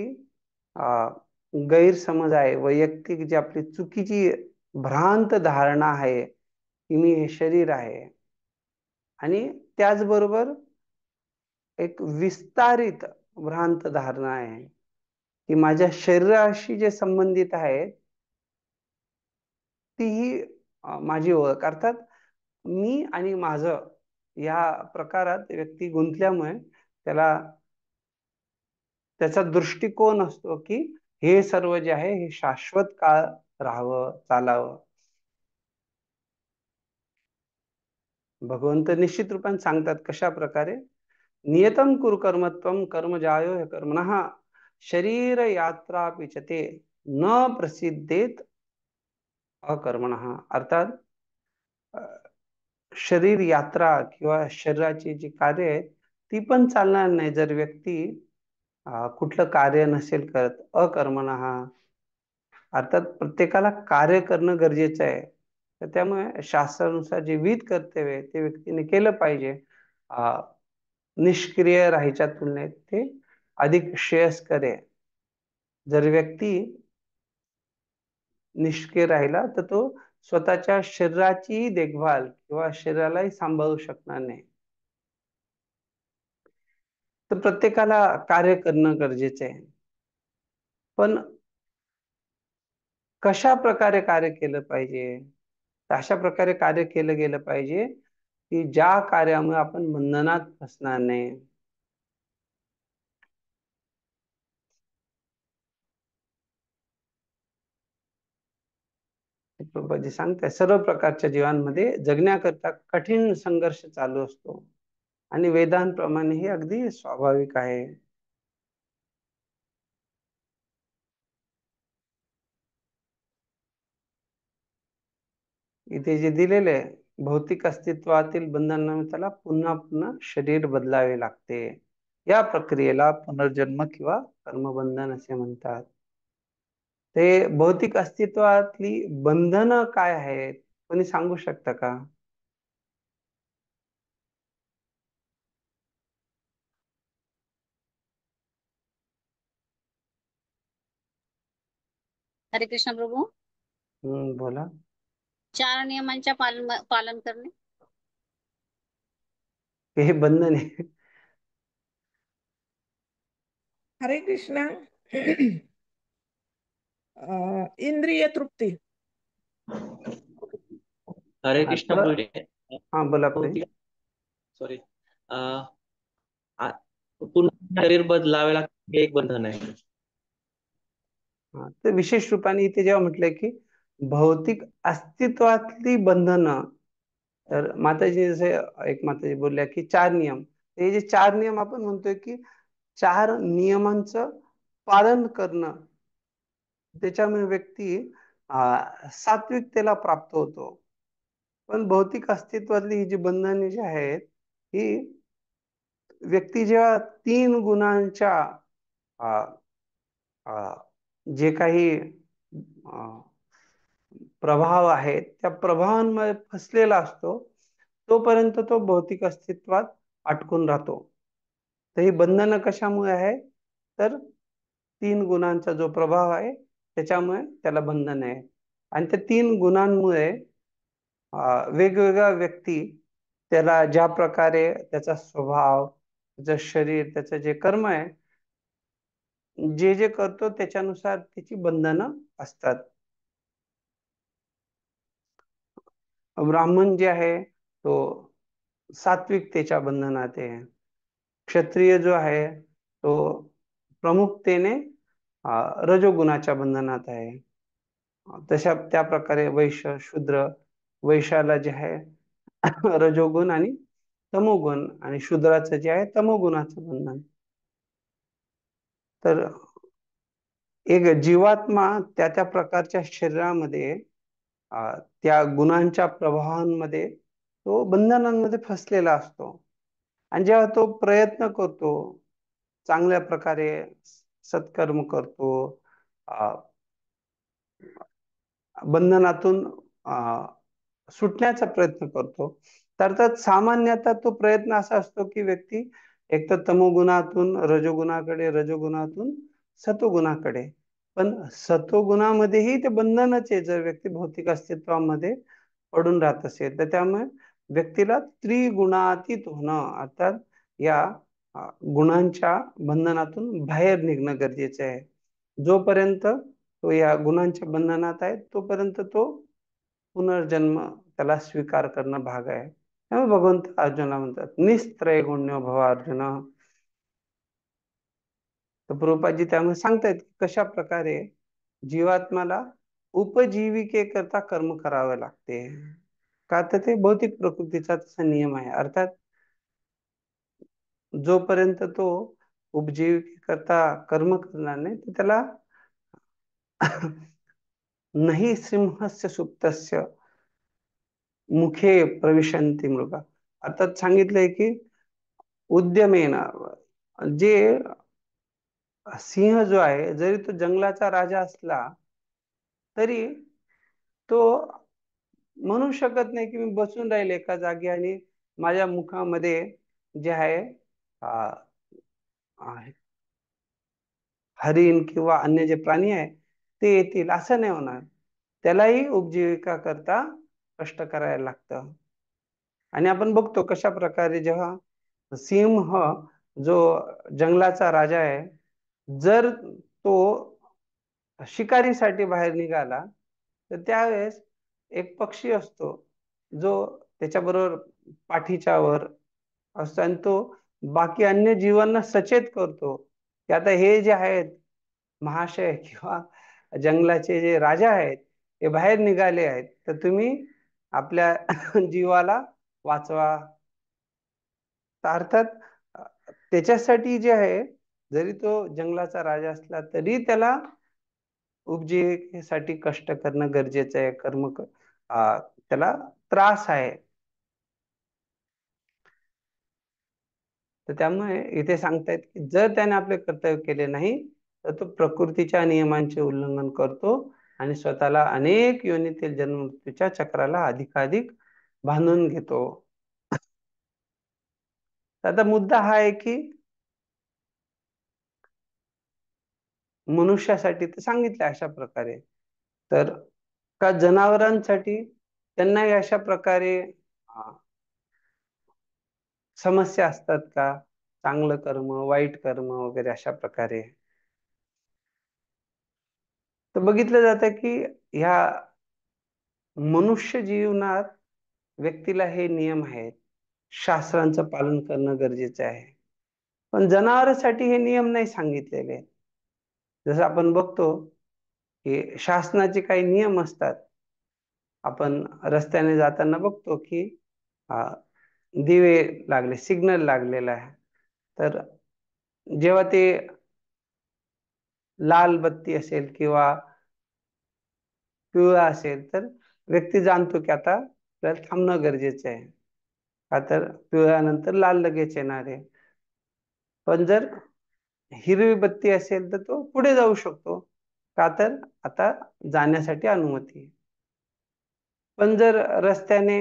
गैरसमज आहे, वैयक्तिक जी आपली चुकीची भ्रांत धारणा आहे की मी हे शरीर आहे, आणि त्याचबरोबर एक विस्तारित भ्रांत धारणा आहे की माझ्या शरीराशी जे संबंधित आहे तीही माझी ओळख. अर्थात मी आणि माझं या प्रकारात व्यक्ती गुंतल्यामुळे त्याचा दृष्टिकोन असतो की हे सर्व जे आहे हे शाश्वत काळ राहावं, चालावं. भगवंत निश्चित रूपाने सांगतात कशा प्रकारे, नियतम कुरु कर्मत्वम कर्म जायो ह्य कर्मणः शरीर यात्रा पिचते न प्रसिद्धेत अकर्मणः. अर्थात शरीर यात्रा किंवा शरीराची जी कार्य आहे ती पण चालणार नाही जर व्यक्ती कुठलं कार्य नसेल करत. अकर्मणः अर्थात प्रत्येकाला कार्य करणं गरजेचं आहे. तर त्यामुळे शास्त्रानुसार जे विहित कर्तव्य आहे ते व्यक्तीने केलं पाहिजे. निष्क्रिय राहायच्या तुलनेत ते अधिक श्रेयस्कर आहे. जर व्यक्ती निष्क्रिय राहिला तर तो स्वतःच्या शरीराची देखभाल किंवा शरीरालाही सांभाळू शकणार नाही. तर प्रत्येकाला कार्य करणं गरजेचं आहे. पण कशा प्रकारे कार्य केलं पाहिजे? अशा प्रकारे कार्य केलं गेलं पाहिजे की ज्या कार्यामुळे आपण बंधनात फसणार नाही. प्रभुपादी सांगताय सर्व प्रकारच्या जीवांमध्ये जगण्याकरता कठीण संघर्ष चालू असतो आणि वेदांप्रमाणे हे अगदी स्वाभाविक आहे. इथे जे दिलेले आहे भौतिक अस्तित्वातील बंधनामुळे त्याला पुन्हा पुन्हा शरीर बदलावे लागते. या प्रक्रियेला पुनर्जन्म किंवा कर्मबंधन असे म्हणतात. ते भौतिक अस्तित्वातली बंधनं काय आहेत, कोणी सांगू शकता का? हरे कृष्ण प्रभू. बोला. 4 नियमांच्या पालन करणे. हे बंधन आहे. हरे कृष्ण. इंद्रिय तृप्ती. हरे कृष्ण आता पुढे हा बोला प्रिय. भौतिक सॉरी पुन्हा शरीर बदलावे लागते हे एक बंधन आहे. तर विशेष रूपाने इथे जेव्हा म्हटलंय की भौतिक अस्तित्वातली बंधनं, तर माताजी जसे एक माताजी बोलल्या की 4 नियम, हे जे 4 नियम आपण म्हणतोय की 4 नियमांचं पालन करणं, त्याच्यामुळे व्यक्ती सात्विकतेला प्राप्त होतो. पण भौतिक अस्तित्वातली ही जी बंधने जी आहेत, ही व्यक्ती जेव्हा 3 गुणांच्या अ, अ, जे काही प्रभाव आहेत त्या प्रभावांमध्ये फसलेला असतो, तोपर्यंत तो भौतिक अस्तित्वात अटकून राहतो. तर ही बंधनं कशामुळे आहे, तर 3 गुणांचा जो प्रभाव आहे त्याच्यामुळे त्याला बंधन आहे. आणि त्या 3 गुणांमुळे वेगवेगळ्या व्यक्ती त्याला ज्या प्रकारे त्याचा स्वभाव, त्याचं शरीर, त्याचं जे कर्म आहे, जे जे करतो त्याच्यानुसार त्याची बंधनं असतात. ब्राह्मण जे आहे तो सात्विकतेच्या बंधनात आहे. क्षत्रिय जो आहे तो प्रमुखतेने रजोगुणाच्या बंधनात आहे. तशा त्या प्रकारे वैश्य, शूद्र, वैश्याला जे आहे रजोगुण आणि तमोगुण, आणि शूद्राचं जे आहे तमोगुणाचं बंधन. तर एक जीवात्मा त्या त्या प्रकारच्या शरीरामध्ये त्या गुणांच्या प्रभावांमध्ये तो बंधनांमध्ये फसलेला असतो. आणि जेव्हा तो प्रयत्न करतो, चांगल्या प्रकारे सत्कर्म करतो, बंधनातून सुटण्याचा प्रयत्न करतो, तर त्यात सामान्यतः तो प्रयत्न असा असतो की व्यक्ती एक तर तमोगुणातून रजोगुणाकडे, रजोगुणातून सतोगुणाकडे. पण सतोगुणामध्येही ते बंधनच आहे जर व्यक्ती भौतिक अस्तित्वामध्ये पडून राहत असेल तर. त्यामुळे व्यक्तीला त्रिगुणातीत होणं, अर्थात या गुणांच्या बंधनातून बाहेर निघणं गरजेचं आहे. जोपर्यंत तो या गुणांच्या बंधनात आहे तोपर्यंत तो पुनर्जन्म त्याला स्वीकार करणं भाग आहे. त्यामुळे भगवंत अर्जुनाला म्हणतात निस्त्रय गुण्य भव अर्जुन. तर प्रभुपादजी त्यामुळे सांगतायत की कशा प्रकारे जीवात्म्याला उपजीविके करता कर्म करावे लागते. का तर ते भौतिक प्रकृतीचा तसा नियम आहे. अर्थात जोपर्यंत तो उपजीविके करता कर्म करणार नाही तर त्याला नाही सिंहस्य सुप्तस्य मुखे प्रविशन्ति मृगा. अर्थात सांगितलंय की उद्यमेन, जे सिंह जो आहे जरी तो जंगलाचा राजा असला तरी तो म्हणू शकत नाही की मी बसून राहील एका जागी आणि माझ्या मुखामध्ये जे आहे हरिण किंवा अन्य जे प्राणी आहे ते येतील, असं नाही होणार. त्यालाही उपजीविका करता कष्ट करायला लागतं. आणि आपण बघतो कशा प्रकारे जेव्हा सिंह जो जंगलाचा राजा आहे, जर तो शिकारीसाठी बाहेर निघाला तर त्यावेळेस एक पक्षी असतो जो त्याच्याबरोबर पाठीच्या वर असतो आणि तो बाकी अन्य जीवांना सचेत करतो की आता हे जे आहेत महाशय किंवा जंगलाचे जे राजा आहेत ते बाहेर निघाले आहेत, तर तुम्ही आपल्या जीवाला वाचवा. अर्थात त्याच्यासाठी जे आहे, जरी तो जंगलाचा राजा असला तरी त्याला उपजीविकेसाठी कष्ट करणं गरजेचं आहे. त्याला त्रास आहे. तर त्यामुळे इथे सांगतायत की जर त्याने आपले कर्तव्य केले नाही तर तो प्रकृतीच्या नियमांचे उल्लंघन करतो आणि स्वतःला अनेक योनीतील जन्ममृत्यूच्या चक्राला अधिकाधिक बांधून घेतो. आता मुद्दा हा आहे की मनुष्यासाठी तर सांगितलं अशा प्रकारे, तर का जनावरांसाठी त्यांनाही अशा प्रकारे समस्या असतात का? चांगलं कर्म, वाईट कर्म वगैरे अशा प्रकारे. तर बघितलं जातं की ह्या मनुष्य जीवनात व्यक्तीला हे नियम आहेत. शास्त्रांचं पालन करणं गरजेचं आहे. पण जनावरांसाठी हे नियम नाही सांगितलेले. जसं आपण बघतो की शासनाचे काही नियम असतात. आपण रस्त्याने जाताना बघतो की अ, दिवे लागले, सिग्नल लागलेला आहे. तर जेव्हा ते लाल बत्ती असेल किंवा पिवळा असेल तर व्यक्ती जाणतो की आता आपल्याला थांबणं गरजेचं आहे. का तर पिवळ्यानंतर लाल लगेच येणार आहे. पण जर हिरवी बत्ती असेल तर तो पुढे जाऊ शकतो. का तर आता जाण्यासाठी अनुमती आहे. पण जर रस्त्याने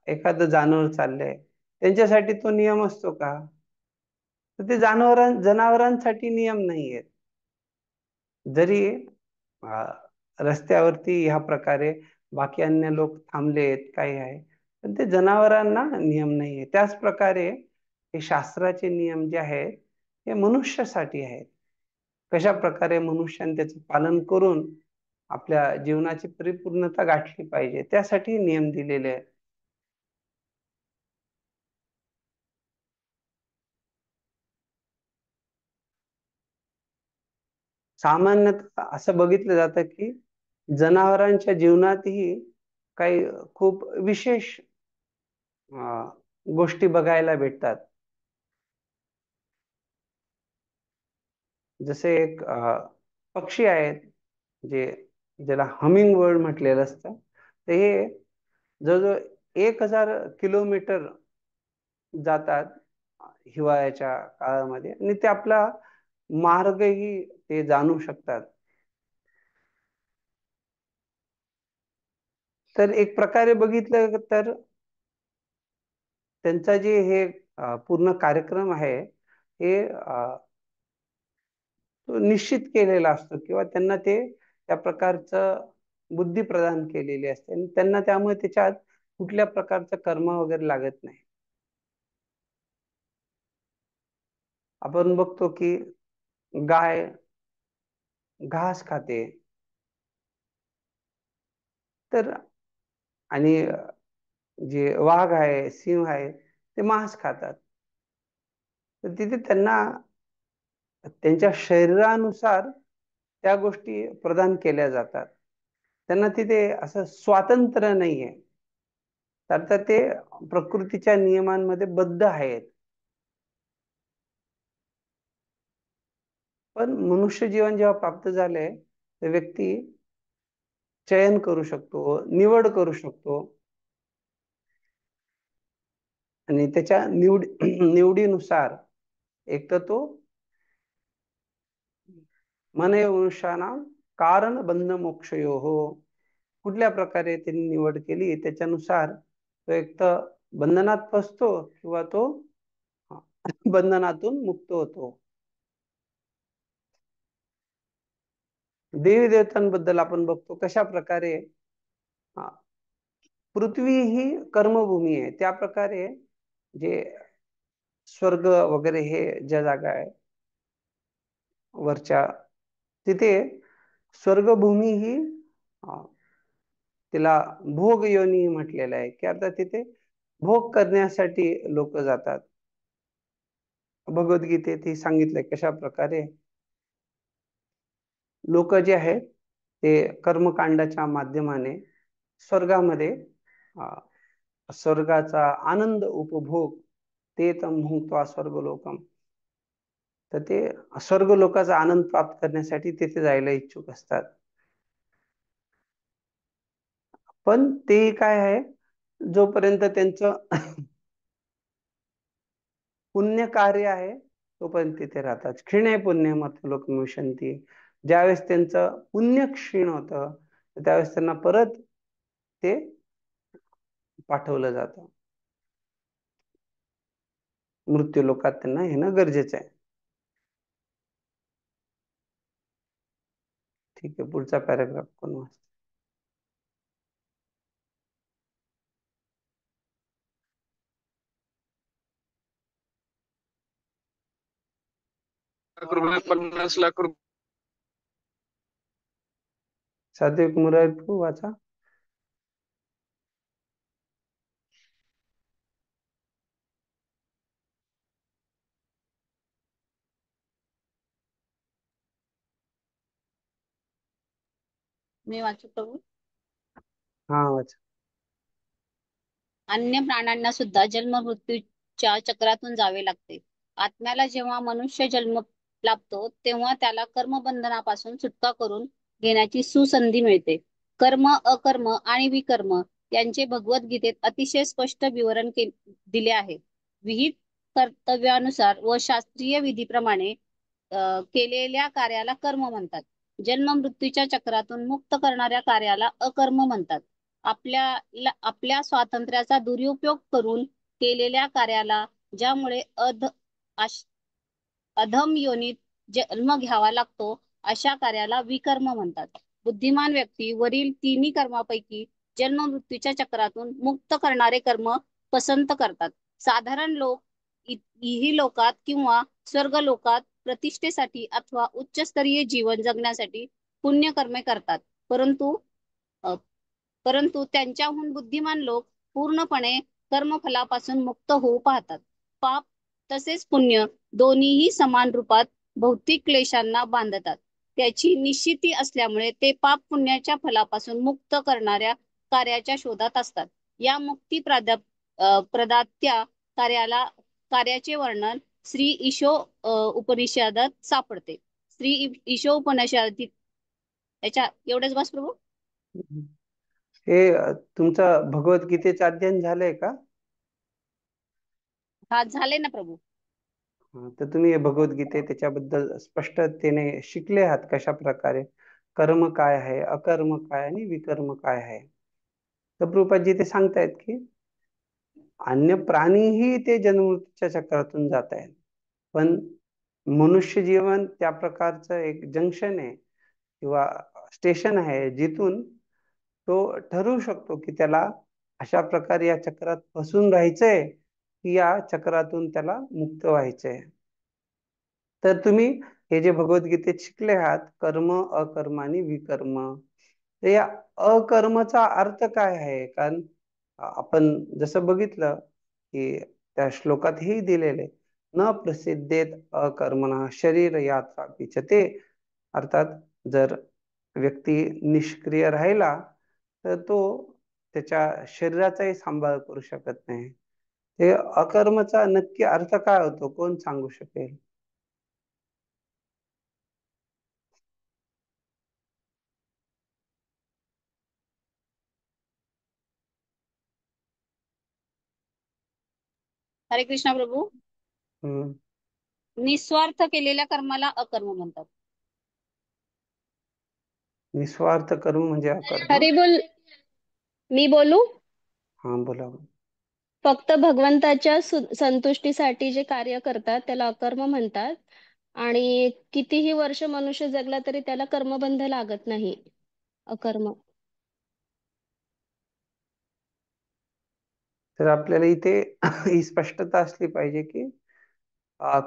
एखादं जनावर चाललंय त्यांच्यासाठी तो नियम असतो का? तर ते जनावरांसाठी नियम नाहीयेत. जरी अ, रस्त्यावरती ह्या प्रकारे बाकी अन्य लोक थांबलेत, काही आहे, पण ते जनावरांना नियम नाहीये. त्याच प्रकारे हे शास्त्राचे नियम जे आहेत, हे मनुष्यासाठी आहेत. कशा प्रकारे मनुष्याने त्याचं पालन करून आपल्या जीवनाची परिपूर्णता गाठली पाहिजे, त्यासाठी नियम दिलेले आहेत. सामान्यतः असं बघितलं जातं की जनावरांच्या जीवनातही काही खूप विशेष गोष्टी बघायला भेटतात. जसे एक पक्षी आहेत जे ज्याला हमिंग बर्ड म्हटलेलं असतं. तर हे जवळजवळ 1000 किलोमीटर जातात हिवाळ्याच्या काळामध्ये आणि ते आपला मार्गही ते जाणू शकतात. तर एक प्रकारे बघितलं तर त्यांचा जे हे पूर्ण कार्यक्रम आहे हे तो निश्चित केलेला असतो किंवा त्यांना ते त्या प्रकारचं बुद्धी प्रदान केलेली असते आणि त्यांना त्यामुळे त्याच्यात कुठल्या प्रकारचं कर्म वगैरे लागत नाही. आपण बघतो की गाय घास खाते तर आणि जे वाघ आहे, सिंह आहे ते मांस खातात. तर तिथे त्यांना त्यांच्या शरीरानुसार त्या गोष्टी प्रदान केल्या जातात. त्यांना तिथे असं स्वातंत्र्य नाहीये. तर ते प्रकृतीच्या नियमांमध्ये बद्ध आहेत. पण मनुष्य जीवन जेव्हा प्राप्त झालंय, तर व्यक्ती चयन करू शकतो, निवड करू शकतो आणि त्याच्या निवडीनुसार एक तर तो मनुष्यानां कारण बंध मोक्षयोः कुठल्या प्रकारे त्यांनी निवड केली त्याच्यानुसार तो एक तर बंधनात फसतो किंवा तो बंधनातून मुक्त होतो. देवी देवतांबद्दल आपण बघतो कशा प्रकारे पृथ्वी ही कर्मभूमी आहे. त्या प्रकारे जे स्वर्ग वगैरे हे ज्या जागा आहे वरच्या तिथे स्वर्गभूमी ही तिला भोग योनी म्हटलेलं आहे की आता तिथे भोग करण्यासाठी लोक जातात. भगवद्गीतेत हे सांगितलंय कशा प्रकारे लोक जे आहेत ते कर्मकांडाच्या माध्यमाने स्वर्गामध्ये स्वर्गाचा आनंद उपभोग ते तम भुंक्त्वा स्वर्गलोकम, तर ते स्वर्ग लोकाचा आनंद प्राप्त करण्यासाठी तिथे जायला इच्छुक असतात. पण ते काय आहे जोपर्यंत त्यांचं पुण्य कार्य आहे तोपर्यंत तिथे राहतात. क्षीणे पुण्यमत लोक विशंती. ज्यावेळेस त्यांचं पुण्य क्षीण होतं त्यावेळेस त्यांना परत ते पाठवलं जातं. मृत्यू लोकात त्यांना येणं गरजेचं आहे. ठीक आहे, पुढचा पॅराग्राफ कोण वाचतं? रुपये 50 लाख रुपये. सात्विक मुरारी वाचा. मी वाचू प्रभू. हा वाचा. अन्य प्राण्यांना सुद्धा जन्म मृत्यूच्या चक्रातून जावे लागते. आत्म्याला जेव्हा मनुष्य जन्म लाभतो तेव्हा त्याला कर्मबंधनापासून सुटका करून घेण्याची सुसंधी मिळते. कर्म, अकर्म आणि विकर्म यांचे भगवद्गीतेत अतिशय स्पष्ट विवरण दिले आहे. विहित कर्तव्यानुसार व शास्त्रीय विधीप्रमाणे केलेल्या कार्याला कर्म म्हणतात. जन्म मृत्यूच्या चक्रातून मुक्त करणाऱ्या कार्याला अकर्म म्हणतात. आपल्या स्वातंत्र्याचा दुरुपयोग करून केलेल्या कार्याला, ज्यामुळे अधम योनीत जन्म घ्यावा लागतो, अशा कार्याला विकर्म म्हणतात. बुद्धिमान व्यक्ती वरील तिन्ही कर्मापैकी जन्म मृत्यूच्या चक्रातून मुक्त करणारे कर्म पसंत करतात. साधारण लोक इही लोकात किंवा स्वर्ग लोकात प्रतिष्ठेसाठी अथवा उच्चस्तरीय जीवन जगण्यासाठी पुण्यकर्मे करतात. परंतु त्यांच्याहून बुद्धिमान लोक पूर्णपणे कर्मफलापासून मुक्त होऊ पाहतात. पाप तसेच पुण्य दोन्हीही समान रूपात भौतिक क्लेशांना बांधतात. त्याची निश्चिती असल्यामुळे ते पाप पुण्याच्या फलापासून मुक्त करणाऱ्या कार्याच्या शोधात असतात. या मुक्ती प्रदात्या कार्याचे वर्णन श्री ईशो उपनिषदात सापडते. श्री ईशो उपनिषदात याच्या एवढेच बस प्रभू. हे तुमचं भगवद्गीतेचं अध्ययन झालंय का? हा झाले ना प्रभू. तर तुम्ही हे भगवद्गीते त्याच्याबद्दल स्पष्टतेने शिकले आहात कशा प्रकारे कर्म काय आहे, अकर्म काय आणि विकर्म काय आहे. तर प्रभुपादजी ते सांगतायत की अन्य प्राणीही ते जन्ममृत्यूच्या चक्रातून जात आहेत, पण मनुष्य जीवन त्या प्रकारचं एक जंक्शन आहे किंवा स्टेशन आहे जिथून तो ठरवू शकतो की त्याला अशा प्रकारे या चक्रात फसून राहायचंय की या चक्रातून त्याला मुक्त व्हायचंय. तर तुम्ही हे जे भगवद्गीतेत शिकले आहात कर्म, अकर्म आणि विकर्म, तर या अकर्मचा अर्थ काय आहे? कारण आपण जसं बघितलं की त्या श्लोकात हे दिलेले न प्रसिद्धेत अकर्मणः शरीर यात्रा पिचते. अर्थात जर व्यक्ती निष्क्रिय राहिला तर तो त्याच्या शरीराचाही सांभाळ करू शकत नाही. हे अकर्मचा नक्की अर्थ काय होतो, कोण सांगू शकेल? हरे कृष्णा प्रभू. निस्वार्थ केलेल्या कर्माला अकर्म म्हणतात. निस्वार्थ कर्म म्हणजे अकर्म. हरी बोल. मी बोलू? हा बोला. फक्त भगवंताच्या संतुष्टीसाठी जे कार्य करतात त्याला अकर्म म्हणतात. आणि कितीही वर्ष मनुष्य जगला तरी त्याला कर्मबंध लागत नाही. अकर्म. तर आपल्याला इथे ही स्पष्टता असली पाहिजे की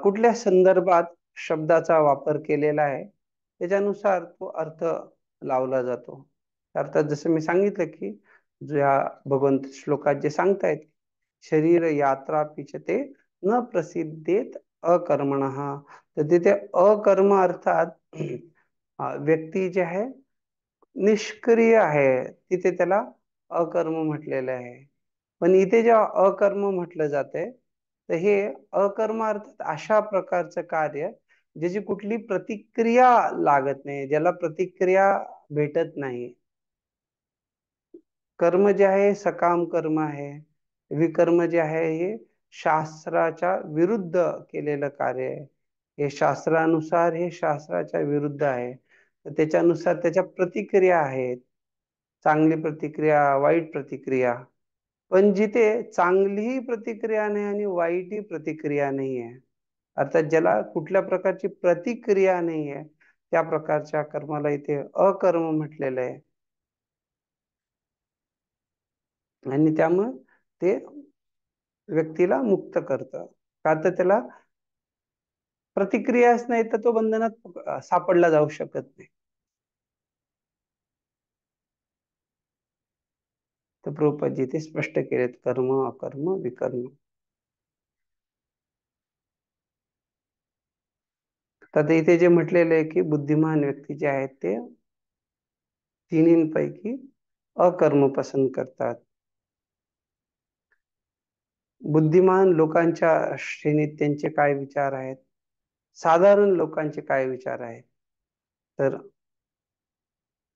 कुठल्या संदर्भात शब्दाचा वापर केलेला आहे त्याच्यानुसार तो अर्थ लावला जातो. अर्थात जसं मी सांगितलं की ज्या भगवंत श्लोकात जे सांगतायत शरीर यात्रा पिचते न प्रसिद्धेत अकर्मणः, तर तिथे अकर्म अर्थात व्यक्ती जे आहे निष्क्रिय आहे तिथे त्याला अकर्म म्हटलेलं आहे. पण इथे जेव्हा अकर्म म्हटलं जातंय तर हे अकर्म अर्थात अशा प्रकारचं कार्य ज्याची कुठली प्रतिक्रिया लागत नाही, ज्याला प्रतिक्रिया भेटत नाही. कर्म जे आहे सकाम कर्म आहे, विकर्म जे आहे हे शास्त्राच्या विरुद्ध केलेलं कार्य आहे. हे शास्त्रानुसार हे शास्त्राच्या विरुद्ध आहे. तर त्याच्यानुसार त्याच्या प्रतिक्रिया आहेत. चांगली प्रतिक्रिया, वाईट प्रतिक्रिया. पण जिथे चांगलीही प्रतिक्रिया नाही आणि वाईटही प्रतिक्रिया नाही आहे, अर्थात ज्याला कुठल्या प्रकारची प्रतिक्रिया नाही आहे, त्या प्रकारच्या कर्माला इथे अकर्म म्हटलेलं आहे. आणि त्यामुळे ते व्यक्तीला मुक्त करतं. का तर त्याला प्रतिक्रियाच नाही तर तो बंधनात सापडला जाऊ शकत नाही. तर प्रभुपादजी ते स्पष्ट केलेत, कर्म अकर्म विकर्म. तर इथे जे म्हटलेलं आहे की बुद्धिमान व्यक्ती जे आहेत ते तिन्हींपैकी अकर्म पसंत करतात. बुद्धिमान लोकांच्या श्रेणीत त्यांचे काय विचार आहेत, साधारण लोकांचे काय विचार आहेत. तर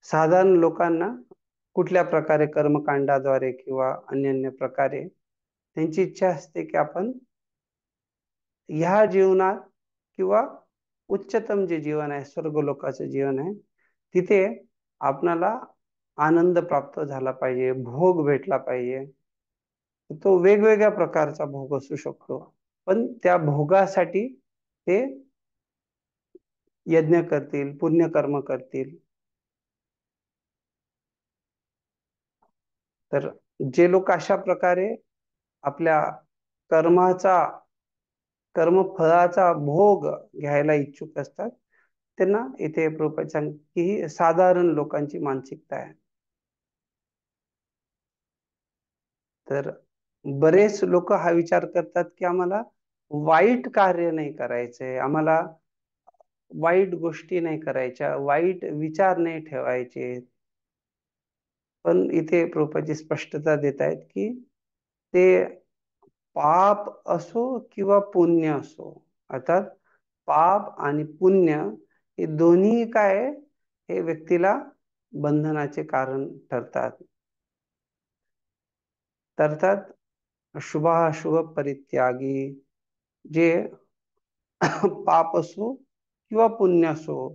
साधारण लोकांना कुठल्या प्रकारे कर्मकांडाद्वारे किंवा अन्य प्रकारे त्यांची इच्छा असते की आपण ह्या जीवनात किंवा उच्चतम जे जीवन आहे, स्वर्गलोकाचं जीवन आहे, तिथे आपणाला आनंद प्राप्त झाला पाहिजे, भोग भेटला पाहिजे. तो वेगवेगळ्या प्रकारचा भोग असू शकतो, पण त्या भोगासाठी ते यज्ञ करतील, पुण्यकर्म करतील. तर जे लोक अशा प्रकारे आपल्या कर्माचा कर्मफळाचा भोग घ्यायला इच्छुक असतात, त्यांना इथे प्रभुपाद सांगतात की ही साधारण लोकांची मानसिकता आहे. तर बरेच लोक हा विचार करतात की आम्हाला वाईट कार्य नाही करायचंय, आम्हाला वाईट गोष्टी नाही करायच्या, वाईट विचार नाही ठेवायचे. पण इथे प्रभुपादजी स्पष्टता देत आहेत की ते पाप असो किंवा पुण्य असो, अर्थात पाप आणि पुण्य हे दोन्ही काय हे व्यक्तीला बंधनाचे कारण ठरतात. अर्थात शुभाशुभ परित्यागी, जे पाप असो किंवा पुण्य असो,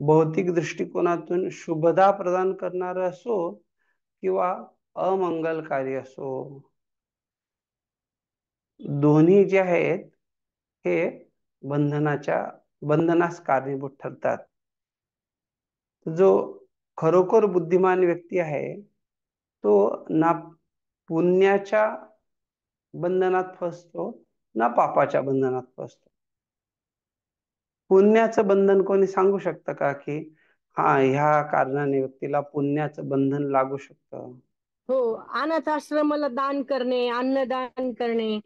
भौतिक दृष्टिकोनातून शुभदा प्रदान करणार असो किंवा अमंगलकारी असो, दोन्ही जे आहेत हे बंधनास कारणीभूत ठरतात. जो खरोखर बुद्धिमान व्यक्ती आहे तो ना पुण्याच्या बंधनात फसतो ना पापाच्या बंधनात फसतो. पुण्याचं बंधन कोणी सांगू शकतं का की हा ह्या कारणाने व्यक्तीला पुण्याचं बंधन लागू शकतं? हो, अनाथ आश्रमाला दान करणे, अन्नदान करणे,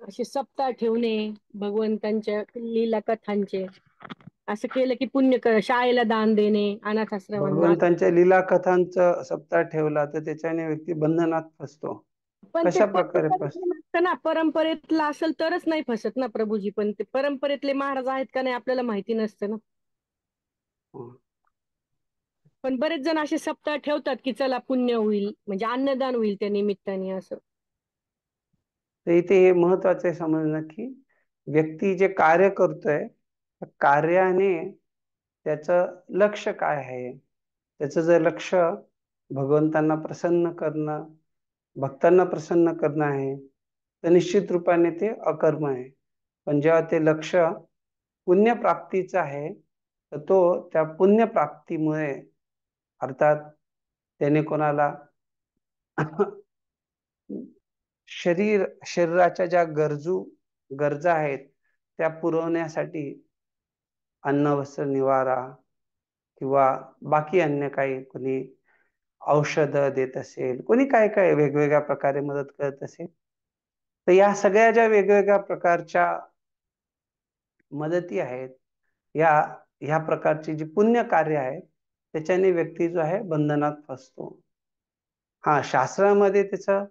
असे सप्ताह ठेवणे भगवंतांच्या लीला कथांचे, असं केलं की पुण्य कर. शाळेला दान देणे, अनाथ आश्रमांना. भगवंतांच्या लीला कथांचं सप्ताह ठेवला तर त्याच्याने व्यक्ती बंधनात फसतो. पण ते कशा प्रकारे फसतो? नसतं ना, परंपरेतला असेल तरच नाही फसत ना प्रभूजी. पण ते परंपरेतले महाराज आहेत का नाही आपल्याला माहिती नसतं ना. पण बरेच जण असे सप्ताह ठेवतात की चला पुण्य होईल, म्हणजे अन्नदान होईल त्या निमित्ताने असं. तर इथे हे महत्वाचं समजणं की व्यक्ती जे कार्य करतोय कार्याने त्याचं लक्ष काय आहे. त्याचं जर लक्ष भगवंतांना प्रसन्न करणं, भक्तांना प्रसन्न करणं आहे तर निश्चित रूपाने ते अकर्म आहे. पण जेव्हा ते लक्ष पुण्यप्राप्तीचं आहे तर तो त्या पुण्यप्राप्तीमुळे, अर्थात त्याने कोणाला शरीराच्या ज्या गरजा आहेत त्या पुरवण्यासाठी अन्न वस्त्र निवारा किंवा बाकी अन्य काही, कोणी औषध देत असेल, कोणी काय काय वेगवेगळ्या प्रकारे मदत करत असेल, तर या सगळ्या ज्या वेगवेगळ्या प्रकारच्या मदती आहेत, ह्या प्रकारची जी पुण्य कार्य आहेत त्याच्याने व्यक्ती जो आहे बंधनात फसतो. हा, शास्त्रामध्ये त्याचं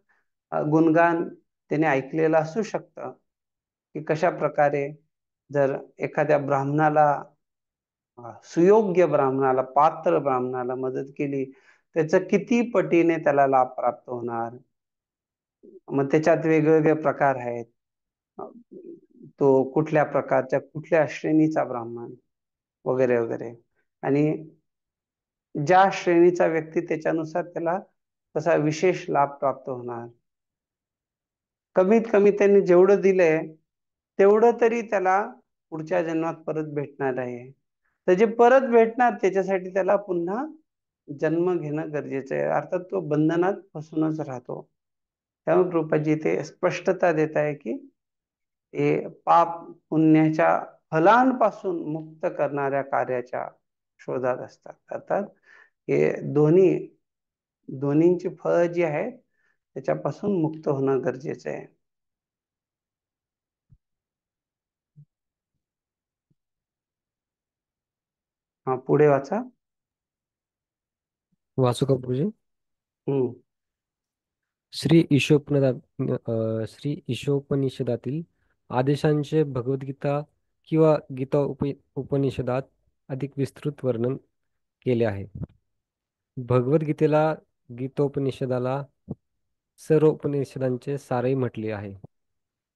गुणगान त्याने ऐकलेलं असू शकतं की कशा प्रकारे जर एखाद्या ब्राह्मणाला, सुयोग्य ब्राह्मणाला, पात्र ब्राह्मणाला मदत केली त्याचं किती पटीने त्याला लाभ प्राप्त होणार. मग त्याच्यात वेगवेगळे प्रकार आहेत. तो कुठल्या प्रकारच्या कुठल्या श्रेणीचा ब्राह्मण वगैरे वगैरे. आणि ज्या श्रेणीचा व्यक्ती त्याच्यानुसार त्याला तसा विशेष लाभ प्राप्त होणार. कमीत कमी त्यांनी जेवढं दिलंय तेवढं तरी त्याला पुढच्या जन्मात परत भेटणार आहे. तर जे परत भेटणार त्याच्यासाठी त्याला पुन्हा जन्म घेणं गरजेचं आहे. अर्थात तो बंधनात फसूनच राहतो. त्यामुळे कृपाजी ते स्पष्टता देत आहे की हे पाप पुण्याच्या फलांपासून मुक्त करणाऱ्या कार्याच्या शोधात असतात. अर्थात हे दोन्हींची फळं जी आहेत त्याच्यापासून मुक्त होणं गरजेचं आहे. हा, पुढे वाचा. वाचू का गुरुजी? हम्म. श्री ईशोपनिषदातील आदेशांचे भगवद्गीता किंवा गीता उपनिषदात अधिक विस्तृत वर्णन केले आहे. भगवद्गीतेला गीतोपनिषदाला सर्व उपनिषदांचे सारही म्हटले आहे.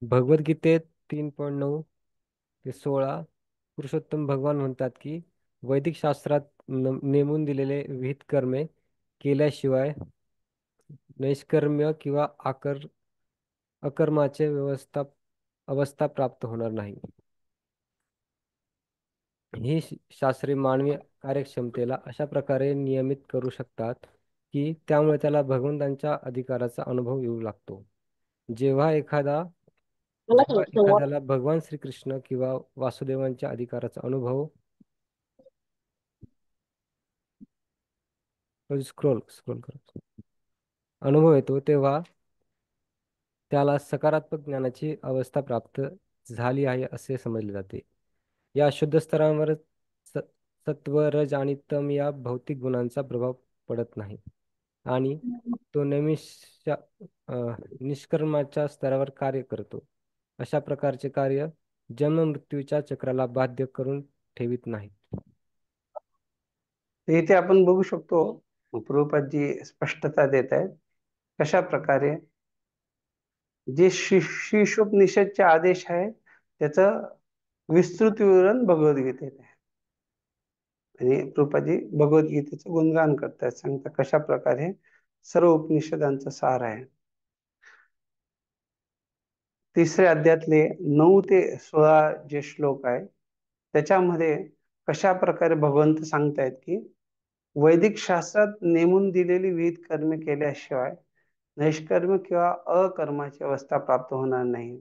भगवद्गीतेत 3.9 ते 16 पुरुषोत्तम भगवान म्हणतात की वैदिक शास्त्रात नेमून दिलेले विहित कर्मे केल्याशिवाय नैष्कर्म्य किंवा अकर्माचे अवस्था प्राप्त होणार नाही. ही शास्त्रे मानवी कार्यक्षमतेला अशा प्रकारे नियमित करू शकतात की त्यामुळे त्याला भगवंतांच्या अधिकाराचा अनुभव येऊ लागतो. जेव्हा एखाद्याला भगवान श्रीकृष्ण किंवा वासुदेवांच्या अधिकाराचा अनुभव येतो तेव्हा त्याला सकारात्मक ज्ञानाची अवस्था प्राप्त झाली आहे असे समजले जाते. या शुद्ध स्तरांवर सत्व, रज आणि तम या भौतिक गुणांचा प्रभाव पडत नाही आणि तो निष्कर्माच्या स्तरावर कार्य करतो. अशा प्रकारचे कार्य जन्म मृत्यूच्या चक्राला बाध्य करून ठेवित नाही. इथे आपण बघू शकतो प्रभुपादजी स्पष्टता देत आहेत कशा प्रकारे जे शीर्षोपनिषदचे आदेश आहे त्याचं विस्तृत विवरण भगवद्गीतेत आहे. आणि प्रभुपादजी भगवद्गीतेचं गुणगान करतात, सांगतात कशा प्रकारे सर्व उपनिषदांचा सार आहे. 3ऱ्या अध्यायातले 9 ते 16 जे श्लोक आहे त्याच्यामध्ये कशा प्रकारे भगवंत सांगतायत की वैदिक शास्त्रात नेमून दिलेली विविध कर्मे केल्याशिवाय नैष्कर्म किंवा अकर्माची अवस्था प्राप्त होणार नाही.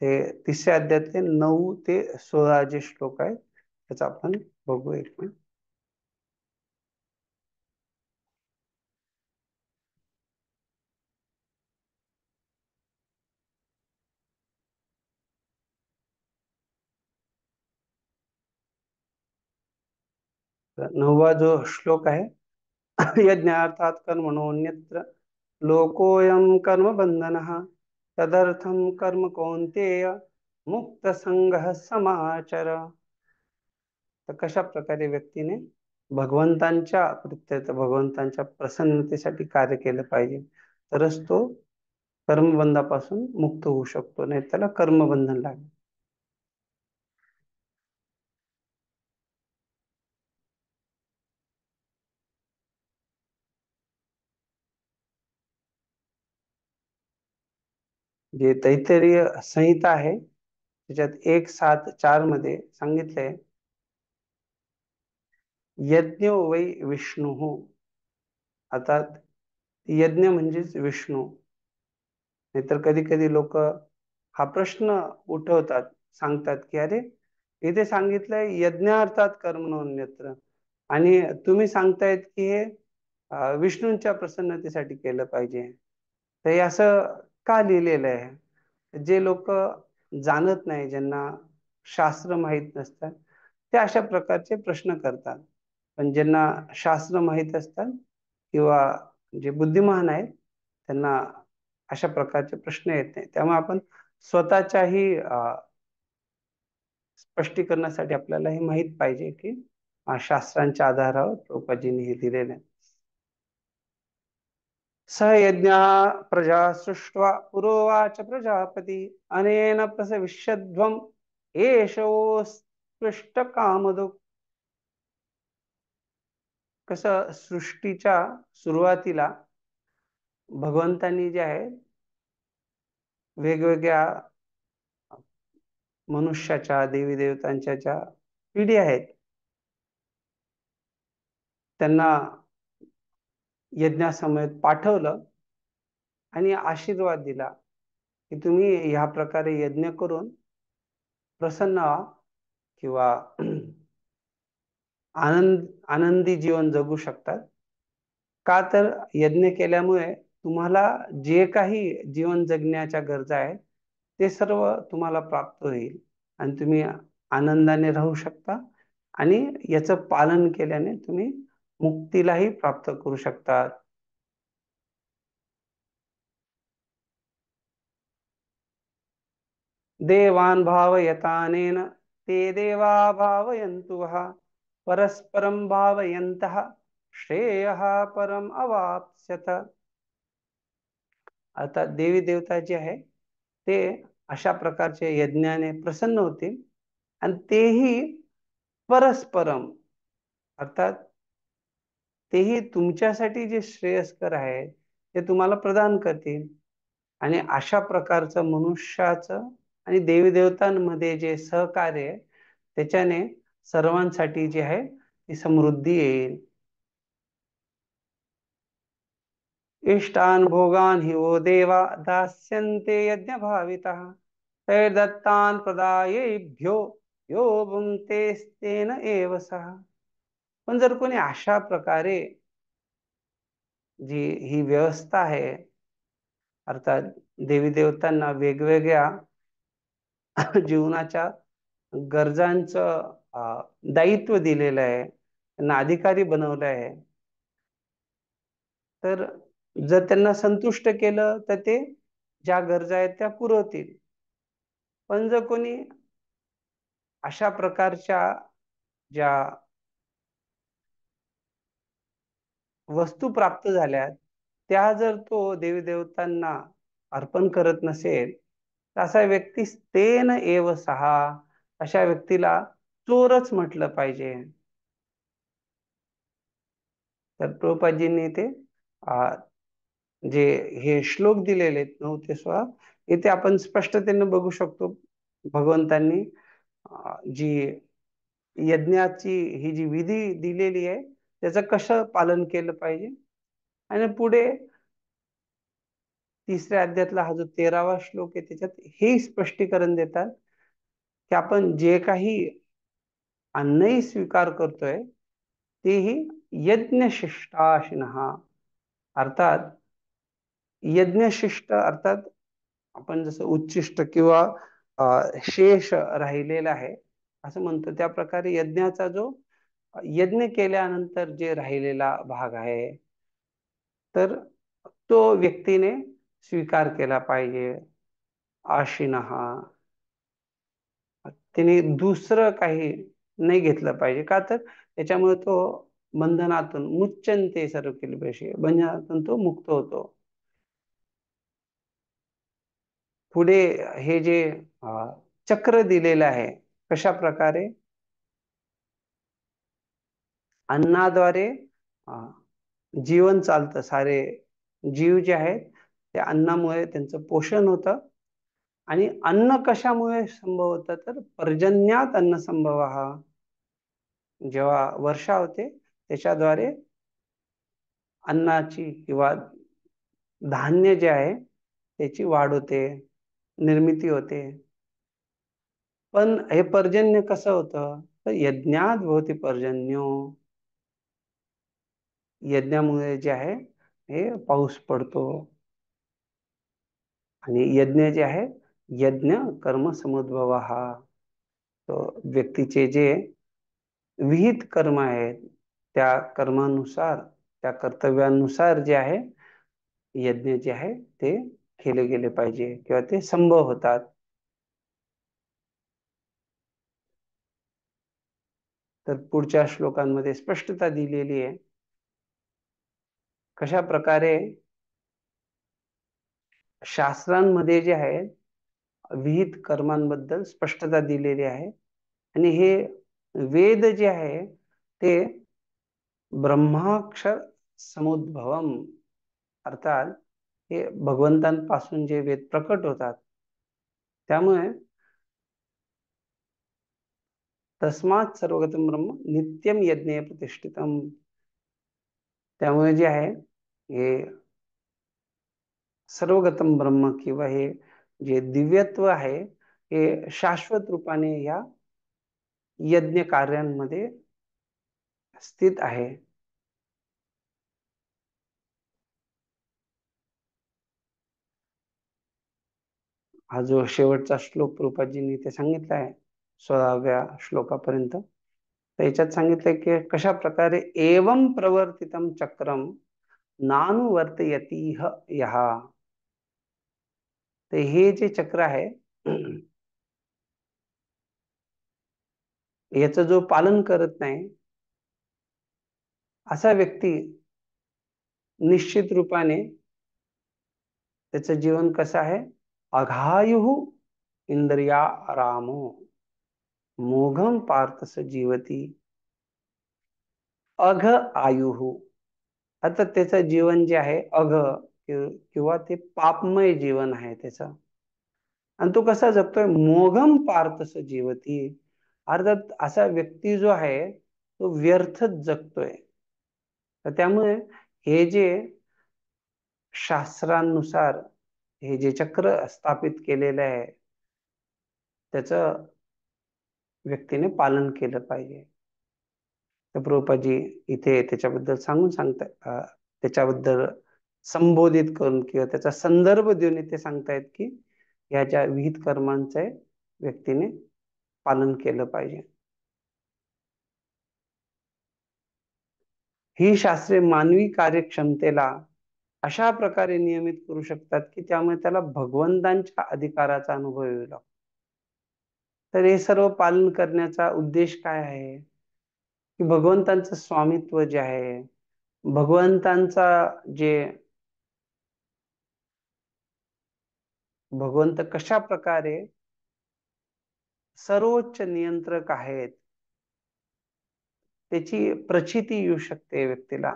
ते 3ऱ्या अध्यायातले 9 ते 16 जे श्लोक आहेत त्याचा आपण बघू एक मिनिट. नववा जो श्लोक आहे यज्ञार्थात कर्मणोऽन्यत्र लोकोऽयं कर्म बंधनः तदर्थं कर्म कौन्तेय मुक्त संघ समाचर. तर कशा प्रकारे व्यक्तीने भगवंतांच्या प्रसन्नतेसाठी कार्य केलं पाहिजे तरच तो कर्मबंधापासून मुक्त होऊ शकतो, नाही त्याला कर्मबंधन लागेल. जे तैत्तिरीय संहिता आहे त्याच्यात 1.7.4 मध्ये सांगितलंय यज्ञ वै विष्णू. अर्थात यज्ञ म्हणजेच विष्णू. नाहीतर कधी कधी लोक हा प्रश्न उठवतात, सांगतात की अरे इथे सांगितलंय यज्ञार्थात कर्मणोऽन्यत्र आणि तुम्ही सांगतायत की हे विष्णूंच्या प्रसन्नतेसाठी केलं पाहिजे. तर हे असं का लिहिलेलं आहे? जे लोक जाणत नाही, ज्यांना शास्त्र माहीत नसतात ते अशा प्रकारचे प्रश्न करतात. पण ज्यांना शास्त्र माहीत असतात किंवा जे बुद्धिमान आहेत त्यांना अशा प्रकारचे प्रश्न येत नाही. त्यामुळे आपण स्वतःच्याही स्पष्टीकरणासाठी आपल्याला हे माहीत पाहिजे की शास्त्रांच्या आधारावर प्रभुपादजींनी हे दिलेलं आहे. स यज्ञः प्रजा सृष्ट्वा पुरोवाच प्रजापति अनेन प्रसविष्यध्वम् एषोऽस्पृष्ट कामधुक्. कसं सृष्टीच्या सुरुवातीला भगवंतांनी जे आहे वेगवेगळ्या मनुष्याच्या देवी देवतांच्या ज्या पिढी आहेत त्यांना यज्ञासमवेत पाठवलं आणि आशीर्वाद दिला की तुम्ही ह्या प्रकारे यज्ञ करून प्रसन्न व्हा किंवा आनंदी जीवन जगू शकतात. का तर यज्ञ केल्यामुळे तुम्हाला जे काही जीवन जगण्याच्या गरजा आहेत ते सर्व तुम्हाला प्राप्त होईल आणि तुम्ही आनंदाने राहू शकता आणि याचं पालन केल्याने तुम्ही मुक्तीलाही प्राप्त करू शकता. देवान् भावयतानेन ते देवा भावयन्तु वः परस्परं भावयन्तः श्रेयः परम अवाप्स्यत. आता देवी देवता जे आहे ते अशा प्रकारचे यज्ञाने प्रसन्न होतील आणि तेही परस्परम अर्थात तेही तुमच्यासाठी जे श्रेयस्कर आहे ते तुम्हाला प्रदान करतील. आणि अशा प्रकारचं मनुष्याचं आणि देवी देवतांमध्ये जे सहकार्य आहे त्याच्याने सर्वांसाठी जे आहे ती समृद्धी येईल. इष्टान भोगान हि वो देवा दास्यन्ते यज्ञ भावितः तैर्दत्तान प्रदायेभ्यो यो भुङ्क्तेस्तेन एव सः. पण जर कोणी अशा प्रकारे जी ही व्यवस्था आहे अर्थात देवी देवतांना वेगवेगळ्या जीवनाच्या गरजांचं दायित्व दिलेलं आहे, त्यांना अधिकारी बनवलं आहे, तर जर त्यांना संतुष्ट केलं तर ते ज्या गरजा आहेत त्या पुरवतील. पण जर कोणी अशा प्रकारच्या ज्या वस्तू प्राप्त झाल्यात त्या जर तो देवी देवतांना अर्पण करत नसेल तर असा व्यक्ती तेन एव सहा, अशा व्यक्तीला चोरच म्हटलं पाहिजे. तर प्रभुपादजींनी ते जे हे श्लोक दिलेले आहेत 9 ते 16 इथे आपण स्पष्टतेने बघू शकतो. भगवंतांनी जी यज्ञाची ही जी विधी दिलेली आहे त्याचं कसं पालन केलं पाहिजे आणि पुढे 3ऱ्या अध्यायातला हा जो 13वा श्लोक आहे त्याच्यात हे स्पष्टीकरण देतात की आपण जे काही अन्नही स्वीकार करतोय तेही यज्ञशिष्टाशिनः अर्थात यज्ञशिष्ट अर्थात आपण जसं उच्चिष्ट किंवा शेष राहिलेला आहे असं म्हणतो त्या प्रकारे यज्ञाचा जो यज्ञ केल्यानंतर जे राहिलेला भाग आहे तर तो व्यक्तीने स्वीकार केला पाहिजे. आशिनः त्याने दुसरं काही नाही घेतलं पाहिजे. का तर त्याच्यामुळे तो बंधनातून मुच्यन्ते सर्व किल्बिषे, बंधनातून तो मुक्त होतो. पुढे हे जे चक्र दिलेलं आहे कशा प्रकारे अन्नाद्वारे जीवन चालतं. सारे जीव जे आहेत ते अन्नामुळे त्यांचं पोषण होतं आणि अन्न कशामुळे संभव होतं तर पर्जन्यात अन्न संभव हा, जेव्हा वर्षा होते त्याच्याद्वारे अन्नाची किंवा धान्य जे आहे त्याची वाढ होते, निर्मिती होते. पण हे पर्जन्य कसं होतं तर यज्ञात भवति पर्जन्यो, यज्ञामुळे जे आहे हे पाऊस पडतो. आणि यज्ञ जे आहे यज्ञ कर्म समुद्भव हा, तो व्यक्तीचे जे विहित कर्म आहेत त्या कर्मानुसार त्या कर्तव्यानुसार जे आहे यज्ञ जे आहे ते केले गेले पाहिजे किंवा ते संभव होतात. तर पुढच्या श्लोकांमध्ये स्पष्टता दिलेली आहे कशा प्रकारे शास्त्रांमध्ये जे आहे विहित कर्मांबद्दल स्पष्टता दिलेली आहे आणि हे वेद जे आहे ते ब्रह्माक्षर समुद्भवम अर्थात हे भगवंतांपासून जे वेद प्रकट होतात त्यामुळे तस्मात सर्वगतम ब्रह्म नित्यम यज्ञे प्रतिष्ठितम, त्यामुळे जे आहे हे सर्वगतम ब्रह्म किंवा हे जे दिव्यत्व आहे हे शाश्वत रूपाने या यज्ञ कार्यांमध्ये स्थित आहे. हा जो शेवटचा श्लोक रूपाजींनी इथे सांगितला आहे 16व्या श्लोकापर्यंत, तर याच्यात सांगितलंय की कशा प्रकारे एवं प्रवर्तितम चक्रम नानुवर्तयतीह यः, तर हे जे चक्र आहे याचं जो पालन करत नाही असा व्यक्ती निश्चित रूपाने त्याचं जीवन कसं आहे, अघायु इंद्रिया रामो मोघम पार्थस जीवती, अघ आयु आता त्याचं जीवन जे आहे अघ किंवा ते पापमय जीवन आहे त्याचं, आणि तो कसा जगतोय, मोघम पार्थस जीवती अर्थात असा व्यक्ती जो आहे तो व्यर्थच जगतोय. तर त्यामुळे हे जे शास्त्रानुसार हे जे चक्र स्थापित केलेलं आहे त्याचं व्यक्तीने पालन केलं पाहिजे. तर प्रभुपादजी इथे त्याच्याबद्दल सांगतायत, त्याच्याबद्दल संबोधित करून किंवा त्याचा संदर्भ देऊन इथे सांगतायत की याच्या विहित कर्मांचे व्यक्तीने पालन केलं पाहिजे. ही शास्त्रे मानवी कार्यक्षमतेला अशा प्रकारे नियमित करू शकतात की त्यामुळे त्याला भगवंतांच्या अधिकाराचा अनुभव येऊ लागतो. तर हे सर्व पालन करण्याचा उद्देश काय आहे की भगवंतांचं स्वामित्व जे आहे, भगवंतांचा जे भगवंत कशा प्रकारे सर्वोच्च नियंत्रक आहेत त्याची प्रचिती येऊ शकते व्यक्तीला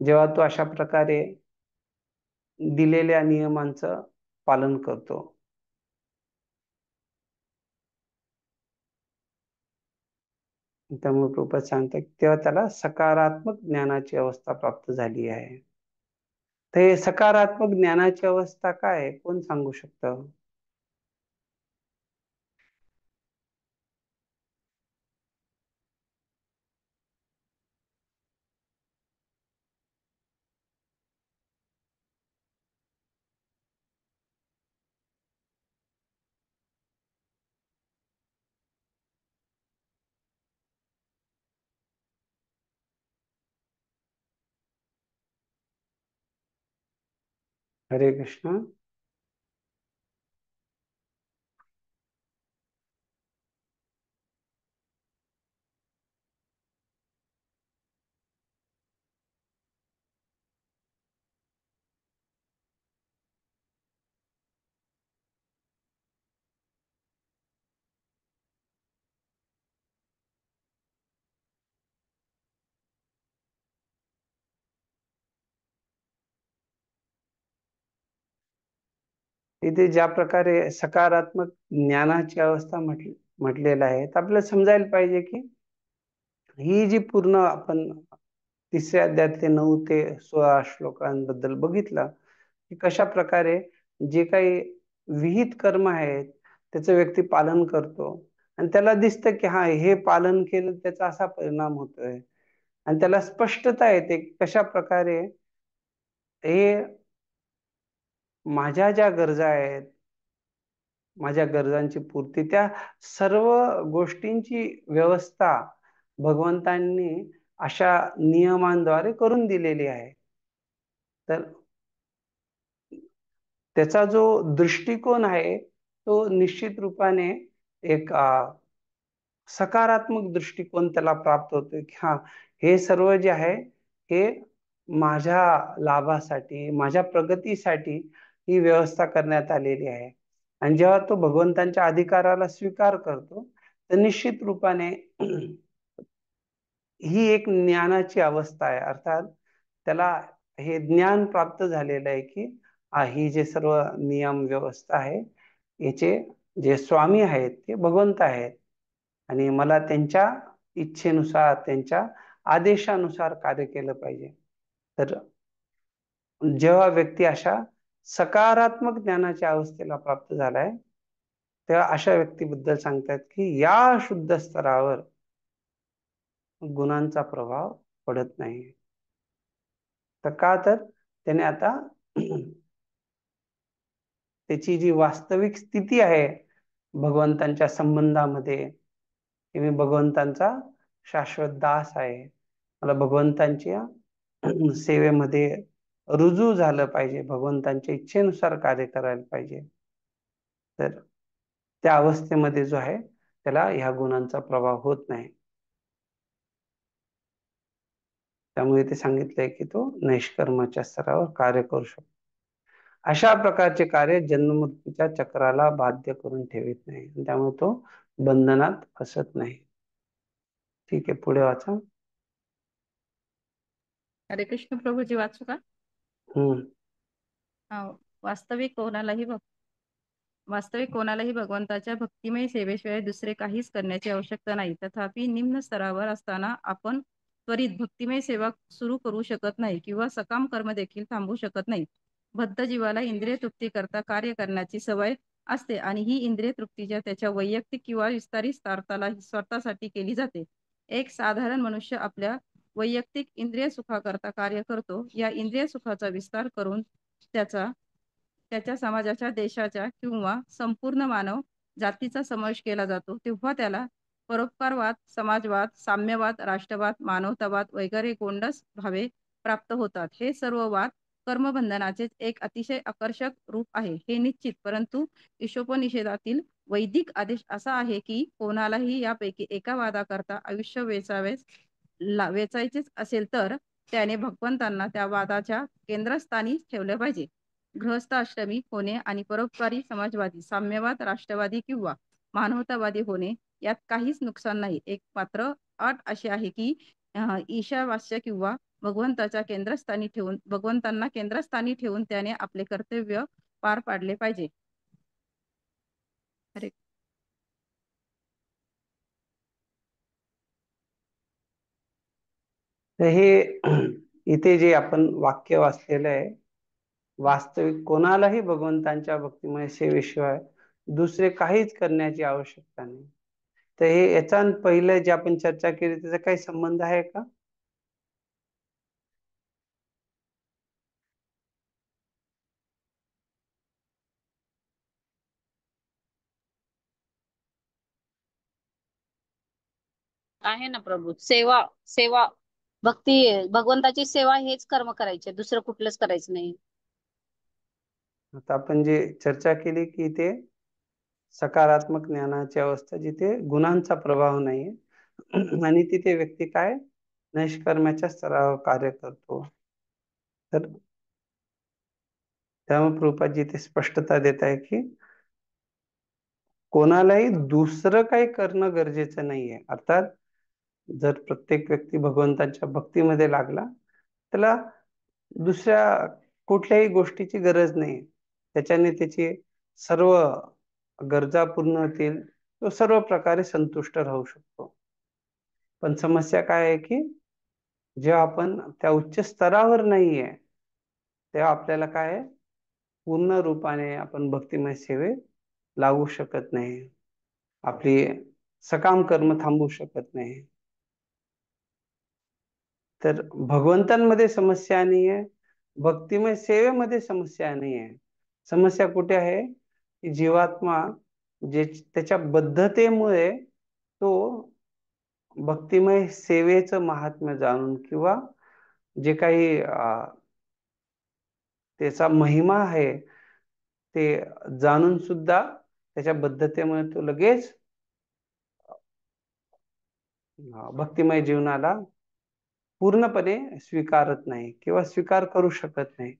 जेव्हा तो अशा प्रकारे दिलेल्या नियमांचं पालन करतो. त्यामुळे प्रभुपाद सांगतात तेव्हा त्याला सकारात्मक ज्ञानाची अवस्था प्राप्त झाली आहे. तर हे सकारात्मक ज्ञानाची अवस्था काय आहे, कोण सांगू शकतं? हरे कृष्ण. इथे ज्या प्रकारे सकारात्मक ज्ञानाची अवस्था म्हटलेलं आहे तर आपल्याला समजायला पाहिजे की ही जी पूर्ण आपण तिसऱ्या अध्यायातले 9 ते 16 श्लोकांबद्दल बघितलं की कशा प्रकारे जे काही विहित कर्म आहेत त्याचं व्यक्ती पालन करतो आणि त्याला दिसतं की हा हे पालन केलं त्याचा असा परिणाम होतोय आणि त्याला स्पष्टता येते की कशा प्रकारे हे माझ्या ज्या गरजा आहेत, माझ्या गरजांची पूर्ती, त्या सर्व गोष्टींची व्यवस्था भगवंतांनी अशा नियमांद्वारे करून दिलेली आहे. तर त्याचा जो दृष्टिकोन आहे तो निश्चित रूपाने एक सकारात्मक दृष्टिकोन त्याला प्राप्त होतोय की हा हे सर्व जे आहे हे माझ्या लाभासाठी, माझ्या प्रगतीसाठी ही व्यवस्था करण्यात आलेली आहे. आणि जेव्हा तो भगवंतांच्या अधिकाराला स्वीकार करतो, तर निश्चित रूपाने ही एक ज्ञानाची अवस्था आहे. अर्थात त्याला हे ज्ञान प्राप्त झालेलं आहे की ही जे सर्व नियम व्यवस्था आहे, याचे जे स्वामी आहेत ते भगवंत आहेत आणि मला त्यांच्या इच्छेनुसार, त्यांच्या आदेशानुसार कार्य केलं पाहिजे. तर जेव्हा व्यक्ती अशा सकारात्मक ज्ञानाच्या अवस्थेला प्राप्त झालाय, तेव्हा अशा व्यक्तीबद्दल सांगतात की या शुद्ध स्तरावर गुणांचा प्रभाव पडत नाही. तर का? तर त्याने आता त्याची जी वास्तविक स्थिती आहे भगवंतांच्या संबंधामध्ये, की मी भगवंतांचा शाश्वत दास आहे, मला भगवंतांच्या सेवेमध्ये रुजू झालं पाहिजे, भगवंतांच्या इच्छेनुसार कार्य करायला पाहिजे, तर त्या अवस्थेमध्ये जो आहे त्याला ह्या गुणांचा प्रभाव होत नाही. त्यामुळे ते सांगितलंय की तो नैष्कर्माच्या स्तरावर कार्य करू शकतो. अशा प्रकारचे कार्य जन्ममृत्यूच्या चक्राला बाध्य करून ठेवित नाही, त्यामुळे तो बंधनात फसत नाही. ठीक आहे, पुढे वाचा. हरे कृष्ण प्रभूजी, वाचू का? हम्म. वास्तविक कोणालाही भगवंताच्या भक्तिमय सेवेशिवाय दुसरे काहीच करण्याची आवश्यकता नाही. तथापि निम्न स्तरावर असताना आपण त्वरित भक्तिमय सेवा सुरू करू शकत नाही किंवा सकाम कर्म देखील थांबवू शकत नाही. बद्ध जीवाला इंद्रिय तृप्ती करता कार्य करण्याची सवय असते आणि ही इंद्रिय तृप्तीच्या त्याच्या वैयक्तिक किंवा विस्तारित स्वार्थाला स्वतःसाठी केली जाते. एक साधारण मनुष्य आपल्या वैयक्तिक इंद्रिय सुखाकरता कार्य करतो. या इंद्रिय सुखाचा विस्तार करून त्याच्या समाजाच्या, देशाच्या किंवा संपूर्ण मानव जातीचा समावेश केला जातो. तेव्हा त्याला परोपकारवाद, समाजवाद, साम्यवाद, राष्ट्रवाद, मानवतावाद वगैरे गोंडस भावे प्राप्त होतात. हे सर्व वाद कर्मबंधनाचे एक अतिशय आकर्षक रूप आहे, हे निश्चित. परंतु ईशोपनिषदातील वैदिक आदेश असा आहे की कोणालाही यापैकी एका वादाकरता आयुष्य वेचायचेच असेल तर त्याने भगवंतांना त्या वादाच्या केंद्रस्थानी ठेवले पाहिजे. गृहस्थ आश्रमी होणे आणि परोपकारी, समाजवादी, साम्यवाद, राष्ट्रवादी किंवा मानवतावादी होणे यात काहीच नुकसान नाही. एक मात्र अट अशी आहे की ईशावास्य किंवा भगवंतांना केंद्रस्थानी ठेवून त्याने आपले कर्तव्य पार पाडले पाहिजे. अरे तर हे इथे जे आपण वाक्य वाचलेलं आहे, वास्तविक कोणालाही भगवंतांच्या भक्तिमय सेवेशिवाय दुसरे काहीच करण्याची आवश्यकता नाही. तर हे याचा पहिले जे आपण चर्चा केली त्याचा काही संबंध आहे का? आहे ना प्रभू. सेवा सेवा भक्ती, भगवंताची सेवा हेच कर्म करायचे, दुसरं कुठलंच करायचं नाही. आता आपण जे चर्चा केली की ते सकारात्मक ज्ञानाची अवस्था जिथे गुणांचा प्रभाव नाहीये आणि तिथे व्यक्ती काय नैष्कर्माच्या स्तरावर कार्य करतो. तर त्यामुळे प्रभुपाद इथे स्पष्टता देत आहे की कोणालाही दुसरं काही करणं गरजेचं नाहीये. अर्थात जर प्रत्येक व्यक्ती भगवंताच्या भक्तीमध्ये लागला, त्याला दुसऱ्या कुठल्याही गोष्टीची गरज नाही. त्याच्याने त्याची सर्व गरजा पूर्ण होतील, तो सर्व प्रकारे संतुष्ट राहू शकतो. पण समस्या काय आहे की जेव्हा आपण त्या उच्च स्तरावर नाहीये, तेव्हा आपल्याला काय आहे, पूर्ण रूपाने आपण भक्तिमय सेवेत लागू शकत नाही, आपली सकाम कर्म थांबवू शकत नाही. तर भगवंतांमध्ये समस्या नाहीये, भक्तिमय सेवेमध्ये समस्या नाहीये. समस्या कुठे आहे की जीवात्मा जे त्याच्या बद्धतेमुळे तो भक्तिमय सेवेचं महात्म्य जाणून किंवा जे काही त्याचा महिमा आहे ते जाणून सुद्धा त्याच्या बद्धतेमुळे तो लगेच भक्तिमय जीवनाला पूर्णपणे स्वीकारत नाही किंवा स्वीकार करू शकत नाही.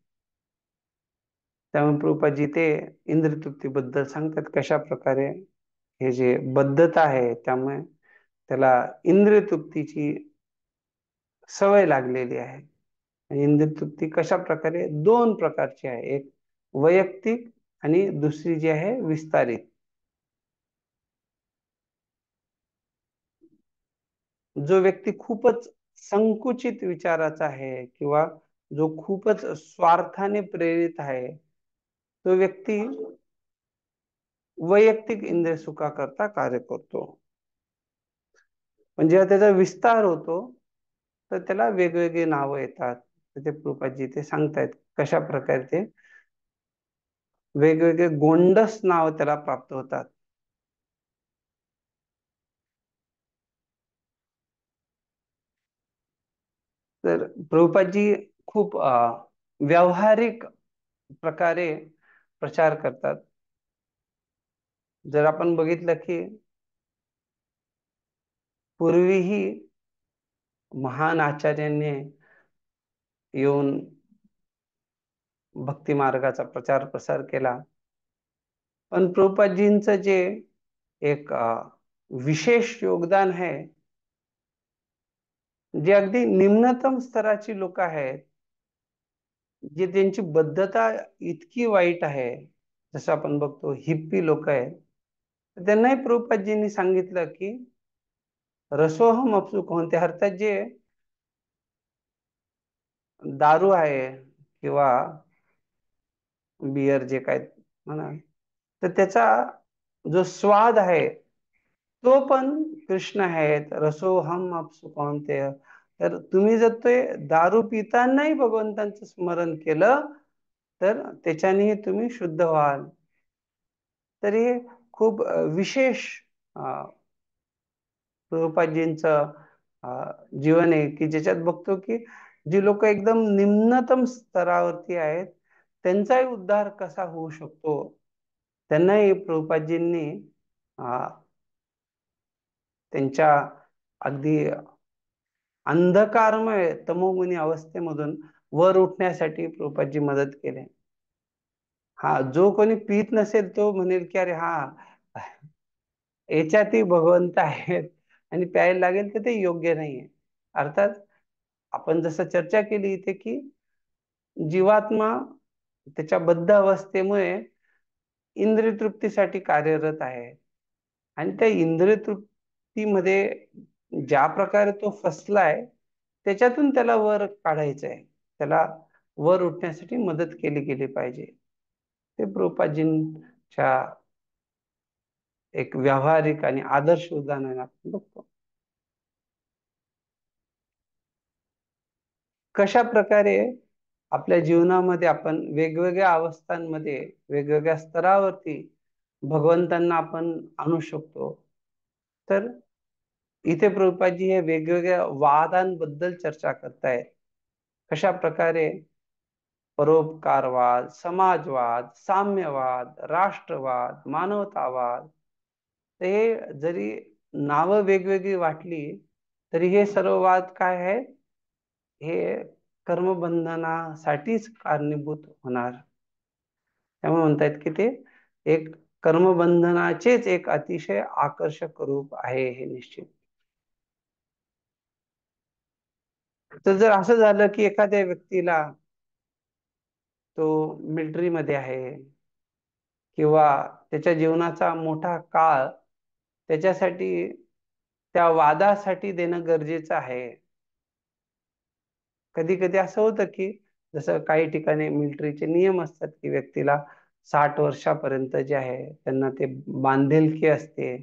त्यामुळे प्रभुपादजी ते इंद्रिय तृप्तीबद्दल सांगतात कशा प्रकारे हे जे बद्धता आहे त्यामुळे त्याला इंद्रिय तृप्तीची सवय लागलेली आहे. आणि इंद्रिय तृप्ती कशा प्रकारे दोन प्रकारची आहे, एक वैयक्तिक आणि दुसरी जी आहे विस्तारित. जो व्यक्ती खूपच संकुचित विचाराचा आहे किंवा जो खूपच स्वार्थाने प्रेरित आहे तो व्यक्ती वैयक्तिक इंद्रिय सुखाकरता कार्य करतो. पण जेव्हा त्याचा विस्तार होतो तर त्याला वेगवेगळी नावं येतात. तर ते प्रभुपादजी ते सांगतायत कशा प्रकारे ते वेगवेगळे गोंडस नाव त्याला प्राप्त होतात. तर प्रभुपादजी खूप व्यावहारिक प्रकारे प्रचार करतात. जर आपण बघितलं की पूर्वीही महान आचार्यांनी येऊन भक्ती मार्गाचा प्रचार प्रसार केला, पण प्रभुपादजींचं जे एक विशेष योगदान आहे, जे अगदी निम्नतम स्तराची लोक आहेत, जे त्यांची बद्धता इतकी वाईट आहे, जसं आपण बघतो हिप्पी लोक आहेत, त्यांनाही प्रभुपादजींनी सांगितलं की रसोहम अपसु कोणत्या अर्थात जे दारू आहे किंवा बियर जे काय म्हणा, तर त्याचा जो स्वाद आहे तो पण कृष्ण आहेत. रसोहम अपसु कोणते, तर तुम्ही जर ते दारू पितानाही भगवंतांचं स्मरण केलं तर त्याच्याने तुम्ही शुद्ध व्हाल. तर हे खूप विशेष प्रभुपादजींचं जीवन आहे की ज्याच्यात बघतो की जी लोक एकदम निम्नतम स्तरावरती आहेत त्यांचाही उद्धार कसा होऊ शकतो, त्यांनाही प्रभुपादजींनी त्यांच्या अगदी अंधकारमय तमोगुणी अवस्थेमधून वर उठण्यासाठी प्रभुपादजी मदत केले. हा जो कोणी पीत नसेल तो म्हणेल की अरे हा याच्यातही भगवंत आहेत आणि प्यायला लागेल तर ते योग्य नाहीये. अर्थात आपण जसं चर्चा केली इथे की जीवात्मा त्याच्या बद्ध अवस्थेमुळे इंद्रिय तृप्तीसाठी कार्यरत आहे आणि त्या इंद्रिय तृप्तीमध्ये ज्या प्रकारे तो फसलाय त्याच्यातून त्याला वर काढायचंय, त्याला वर उठण्यासाठी मदत केली गेली पाहिजे. ते प्रभुपादजींच्या एक व्यावहारिक आणि आदर्श उदाहरण आपण बघतो. कशा प्रकारे आपल्या जीवनामध्ये आपण वेगवेगळ्या अवस्थांमध्ये वेगवेगळ्या स्तरावरती भगवंतांना आपण आणू शकतो, तर इथे प्रभुपादजी हे वेगवेगळ्या वादांबद्दल चर्चा करतायत. कशा प्रकारे परोपकारवाद, समाजवाद, साम्यवाद, राष्ट्रवाद, मानवतावाद, हे जरी नावं वेगवेगळी वाटली तरी हे सर्व वाद काय आहेत, हे कर्मबंधनासाठीच कारणीभूत होणार. त्यामुळे म्हणतायत की ते एक कर्मबंधनाचेच एक अतिशय आकर्षक रूप आहे हे निश्चित. तर जर असं झालं की एखाद्या व्यक्तीला तो मिलिटरी मध्ये आहे किंवा त्याच्या जीवनाचा मोठा काळ त्याच्यासाठी त्या वादासाठी देणं गरजेचं आहे. कधी कधी असं होतं की जसं काही ठिकाणी मिलिटरीचे नियम असतात की व्यक्तीला 60 वर्षापर्यंत जे आहे त्यांना ते बांधिलकी असते,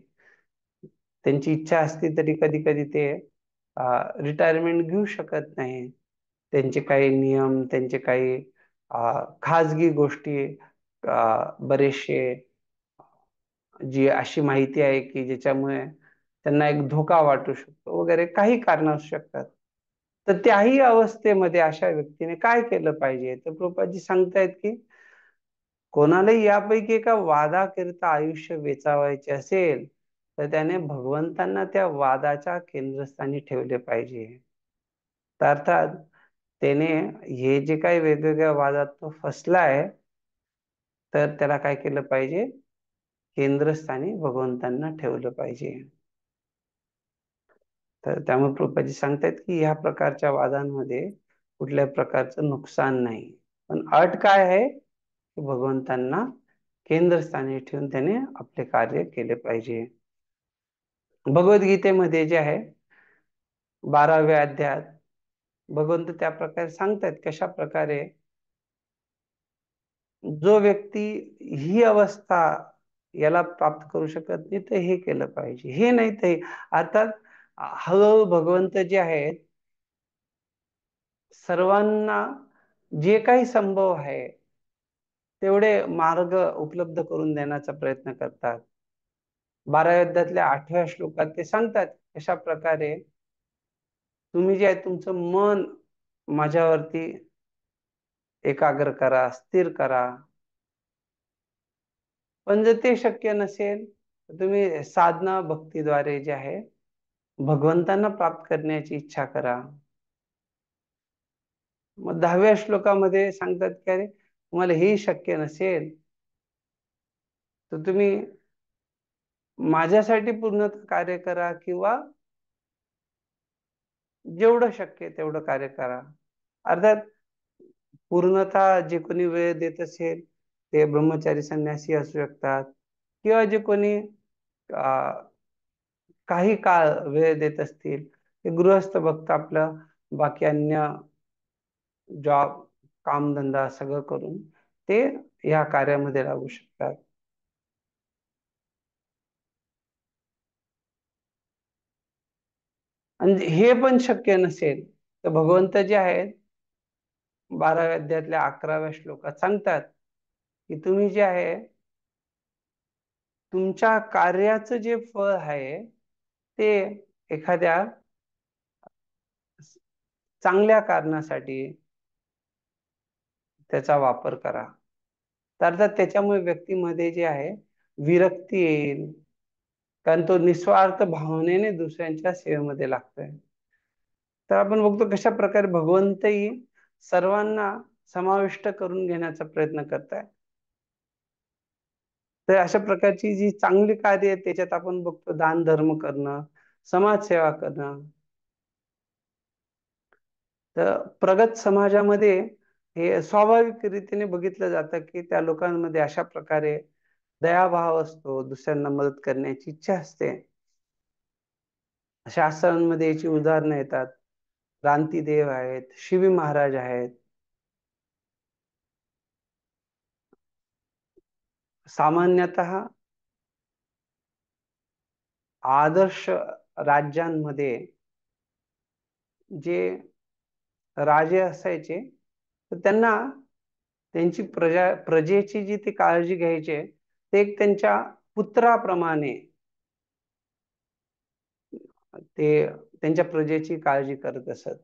त्यांची इच्छा असते तरी कधी कधी ते रिटायरमेंट घेऊ शकत नाही. त्यांचे काही नियम, त्यांचे काही खाजगी गोष्टी, बरेचसे जी अशी माहिती आहे की ज्याच्यामुळे त्यांना एक धोका वाटू शकतो वगैरे काही कारण असू शकतात. तर त्याही अवस्थेमध्ये अशा व्यक्तीने काय केलं पाहिजे, तर प्रभुपादजी सांगतायत की कोणालाही यापैकी एका वादाकरिता आयुष्य वेचावायचे असेल तर त्याने भगवंतांना त्या वादाच्या केंद्रस्थानी ठेवले पाहिजे. तर अर्थात त्याने हे जे काही वेगवेगळ्या वादात तो फसलाय तर त्याला काय केलं पाहिजे? केंद्रस्थानी भगवंतांना ठेवलं पाहिजे. तर त्यामुळे प्रभुपादजी सांगतायत की ह्या प्रकारच्या वादांमध्ये कुठल्या प्रकारचं नुकसान नाही, पण अट काय आहे की भगवंतांना केंद्रस्थानी ठेवून त्याने आपले कार्य केले पाहिजे. भगवद्गीतेमध्ये जे आहे 12व्या अध्यायात भगवंत त्या प्रकारे सांगतायत कशा प्रकारे जो व्यक्ती ही अवस्था याला प्राप्त करू शकत नाही तर हे केलं पाहिजे, हे नाही तर हे. अर्थात हळूहळू भगवंत जे आहेत सर्वांना जे काही संभव आहे तेवढे मार्ग उपलब्ध करून देण्याचा प्रयत्न करतात. 12व्या अध्यायातल्या 8व्या श्लोकात ते सांगतात कशा प्रकारे तुम्ही जे आहे तुमचं मन माझ्यावरती एकाग्र करा, स्थिर करा. पण जर ते शक्य नसेल तर तुम्ही साधना भक्तीद्वारे जे आहे भगवंतांना प्राप्त करण्याची इच्छा करा. मग 10व्या श्लोकामध्ये सांगतात की अरे तुम्हाला हेही शक्य नसेल तर तुम्ही माझ्यासाठी पूर्णतः कार्य करा किंवा जेवढं शक्य आहे तेवढं कार्य करा. अर्थात पूर्णतः जे कोणी वेळ देत असेल ते ब्रह्मचारी संन्यासी असू शकतात किंवा जे कोणी काही काळ वेळ देत असतील ते गृहस्थ भक्त आपलं बाकी अन्य जॉब कामधंदा सगळं करून ते या कार्यामध्ये लागू शकतात. आणि हे पण शक्य नसेल तर भगवंत जे आहेत 12व्या अध्यायातल्या 11व्या श्लोकात सांगतात की तुम्ही जे आहे तुमच्या कार्याचं जे फळ आहे ते एखाद्या चांगल्या कारणासाठी त्याचा वापर करा. तर अर्थात त्याच्यामुळे व्यक्तीमध्ये जे आहे विरक्ती येईल, कारण तो निस्वार्थ भावनेने दुसऱ्यांच्या सेवेमध्ये लागतोय. तर आपण बघतो कशा प्रकारे भगवंतही सर्वांना समाविष्ट करून घेण्याचा प्रयत्न करताय. तर अशा प्रकारची जी चांगली कार्य आहेत त्याच्यात आपण बघतो दान धर्म करणं, समाजसेवा करणं. तर प्रगत समाजामध्ये हे स्वाभाविक रीतीने बघितलं जातं की त्या लोकांमध्ये अशा प्रकारे दयाभाव असतो, दुसऱ्यांना मदत करण्याची इच्छा असते. शास्त्रांमध्ये याची उदाहरणं येतात. क्रांतीदेव आहेत, शिवी महाराज आहेत. सामान्यतः आदर्श राज्यांमध्ये जे राजे असायचे तर त्यांना त्यांची प्रजेची जी ते काळजी घ्यायचे ते एक त्यांच्या पुत्राप्रमाणे ते त्यांच्या प्रजेची काळजी करत असत.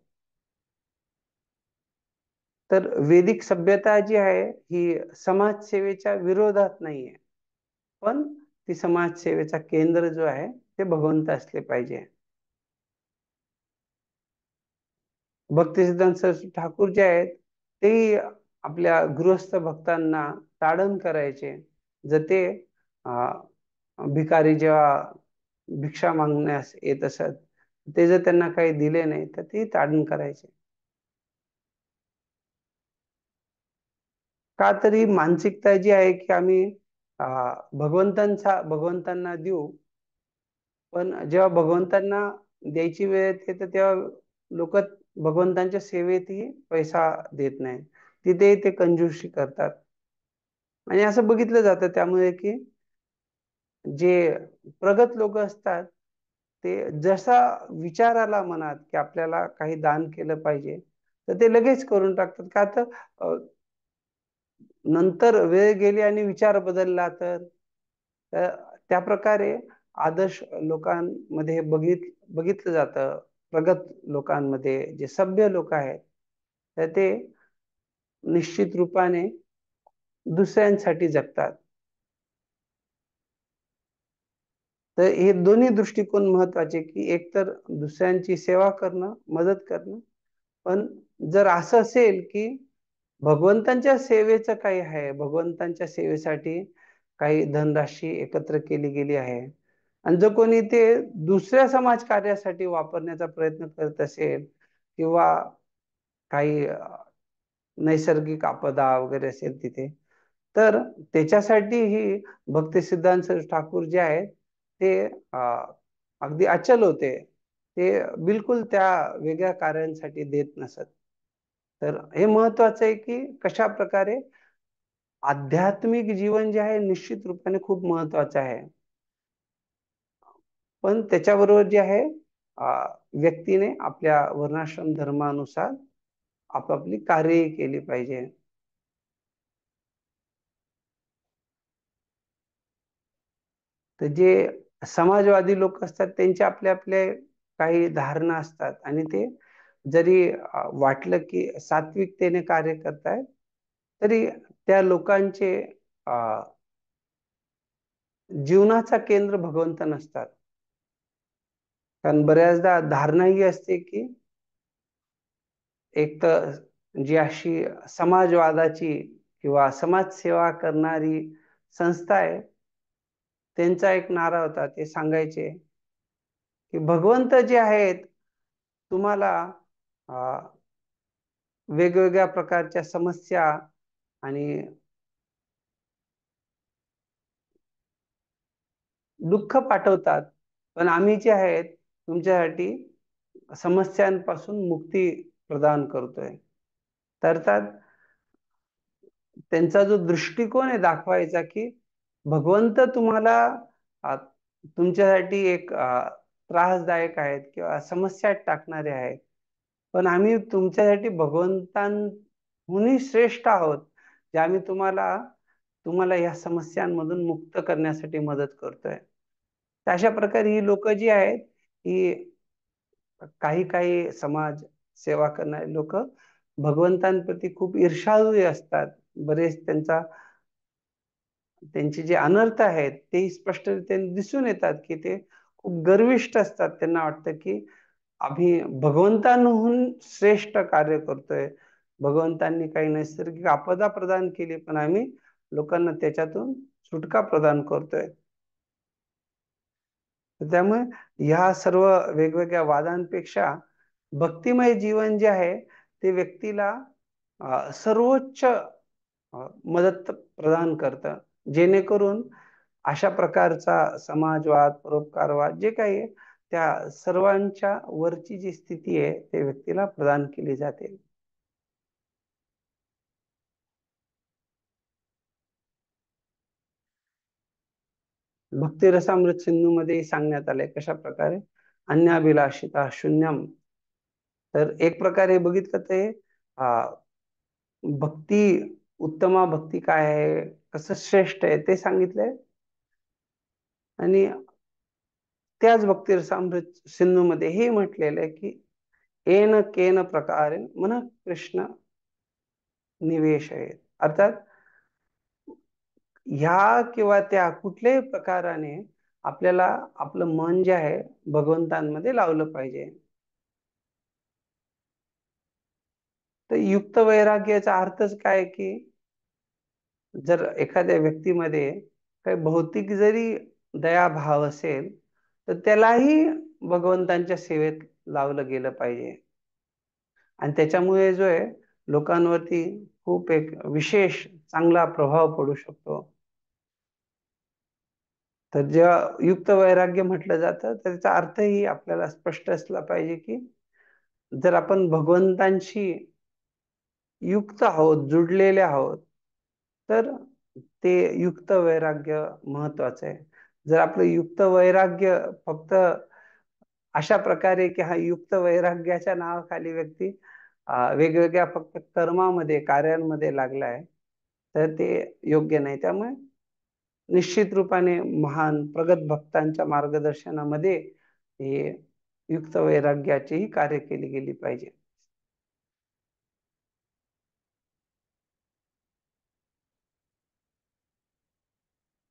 तर वैदिक सभ्यता जी आहे ही समाजसेवेच्या विरोधात नाहीये, पण ती समाजसेवेचा केंद्र जो आहे ते भगवंत असले पाहिजे. भक्तिसिद्धांत सरस्वती ठाकूर जे आहेत ते आपल्या गृहस्थ भक्तांना ताडण करायचे. जर ते भिकारी जेव्हा भिक्षा मागण्यास येत असत ते जर त्यांना काही दिले नाही तर ते ताडण करायचे. का तरी मानसिकता जी आहे की आम्ही भगवंतांना देऊ, पण जेव्हा भगवंतांना द्यायची वेळ येते तर तेव्हा लोक भगवंतांच्या सेवेतही पैसा देत नाही, तिथे ते कंजूसी करतात. आणि असं बघितलं जातं त्यामुळे की जे प्रगत लोक असतात ते जसा विचार आला मनात की आपल्याला काही दान केलं पाहिजे तर ते लगेच करून टाकतात. का तर नंतर वेळ गेली आणि विचार बदलला तर त्या प्रकारे आदर्श लोकांमध्ये बघितलं जातं. प्रगत लोकांमध्ये जे सभ्य लोक आहेत तर ते निश्चित रूपाने दुसऱ्यांसाठी जगतात. तर हे दोन्ही दृष्टिकोन महत्वाचे की एकतर दुसऱ्यांची सेवा करणं, मदत करणं, पण जर असं असेल की भगवंतांच्या सेवेचं काही आहे, भगवंतांच्या सेवेसाठी काही धनराशी एकत्र केली गेली आहे. आणि जो कोणी ते दुसऱ्या समाज कार्यासाठी वापरण्याचा प्रयत्न करत असेल किंवा काही नैसर्गिक आपदा वगैरे असेल तिथे, तर त्याच्यासाठी ही भक्ती सिद्धांत सरस्वती ठाकूर जे आहेत ते अगदी अचल होते. ते बिलकुल त्या वेगळ्या कार्यांसाठी देत नसत. तर हे महत्वाचं आहे की कशा प्रकारे आध्यात्मिक जीवन जे आहे निश्चित रूपाने खूप महत्वाचं आहे. पण त्याच्याबरोबर जे आहे व्यक्तीने आपल्या वर्णाश्रम धर्मानुसार आपापली कार्यही केली पाहिजे. तर जे समाजवादी लोक असतात त्यांचे आपले आपले काही धारणा असतात आणि ते जरी वाटलं की सात्विकतेने कार्य करतायत तरी त्या लोकांचे जीवनाचा केंद्र भगवंत नसतात. कारण बऱ्याचदा धारणा ही असते की एक तर जी अशी समाजवादाची किंवा समाजसेवा करणारी संस्था आहे त्यांचा एक नारा होता. ते सांगायचे की भगवंत जे आहेत तुम्हाला वेगवेगळ्या प्रकारच्या समस्या आणि दुःख पाठवतात, पण आम्ही जे आहेत तुमच्यासाठी समस्यांपासून मुक्ती प्रदान करतोय. तर त्यांचा जो दृष्टिकोन आहे दाखवायचा की भगवंत तुम्हाला तुमच्यासाठी एक त्रासदायक आहेत किंवा समस्यात टाकणारे आहेत, पण आम्ही तुमच्यासाठी भगवंतांहूनही श्रेष्ठ आहोत, जे आम्ही तुम्हाला या समस्यांमधून मुक्त करण्यासाठी मदत करतोय. तर अशा प्रकारे ही लोक जी आहेत ही काही काही समाज सेवा करणारे लोक भगवंतांप्रती खूप ईर्ष्याळू असतात. बरेच त्यांचे जे अनर्थ आहेत ते स्पष्टरीत्याने दिसून येतात की ते खूप गर्विष्ठ असतात. त्यांना वाटतं की आम्ही भगवंतांहून श्रेष्ठ कार्य करतोय, भगवंतांनी काही नैसर्गिक आपदा प्रदान केली पण आम्ही लोकांना त्याच्यातून सुटका प्रदान करतोय. त्यामुळे ह्या सर्व वेगवेगळ्या वादांपेक्षा भक्तिमय जीवन जे आहे ते व्यक्तीला सर्वोच्च मदत प्रदान करतं, जेणेकरून अशा प्रकारचा समाजवाद, परोपकारवाद जे काही आहे त्या सर्वांच्या वरची जी स्थिती आहे ते व्यक्तीला प्रदान केली जाते. भक्ती रसामृत सिंधू मध्ये सांगण्यात आलंय कशा प्रकारे अन्याभिलाषिता शून्यम. तर एक प्रकारे बघितलं ते भक्ती उत्तमा भक्ती काय आहे, कसं श्रेष्ठ आहे ते सांगितलंय. आणि त्याच भक्ती रसामृत सिंधू मध्ये हे म्हटलेलं आहे की येन केन प्रकारे मन कृष्ण निवेश आहे. अर्थात ह्या किंवा त्या कुठल्याही प्रकाराने आपल्याला आपलं मन जे आहे भगवंतांमध्ये लावलं पाहिजे. तर युक्त वैराग्याचा अर्थच काय की जर एखाद्या व्यक्तीमध्ये काही भौतिक जरी दयाभाव असेल तर त्यालाही भगवंतांच्या सेवेत लावलं गेलं पाहिजे. आणि त्याच्यामुळे जो आहे लोकांवरती खूप एक विशेष चांगला प्रभाव पडू शकतो. तर जेव्हा युक्त वैराग्य म्हटलं जातं तर त्याचा अर्थही आपल्याला स्पष्ट असला पाहिजे की जर आपण भगवंतांशी युक्त आहोत, जुडलेले आहोत, तर ते युक्त वैराग्य महत्वाचं आहे. जर आपलं युक्त वैराग्य फक्त अशा प्रकारे की हा युक्त वैराग्याच्या नावाखाली व्यक्ती वेगवेगळ्या फक्त कर्मामध्ये कार्यांमध्ये लागलाय तर ते योग्य नाही. त्यामुळे निश्चित रूपाने महान प्रगत भक्तांच्या मार्गदर्शनामध्ये हे युक्त वैराग्याचीही कार्य केली गेली पाहिजे.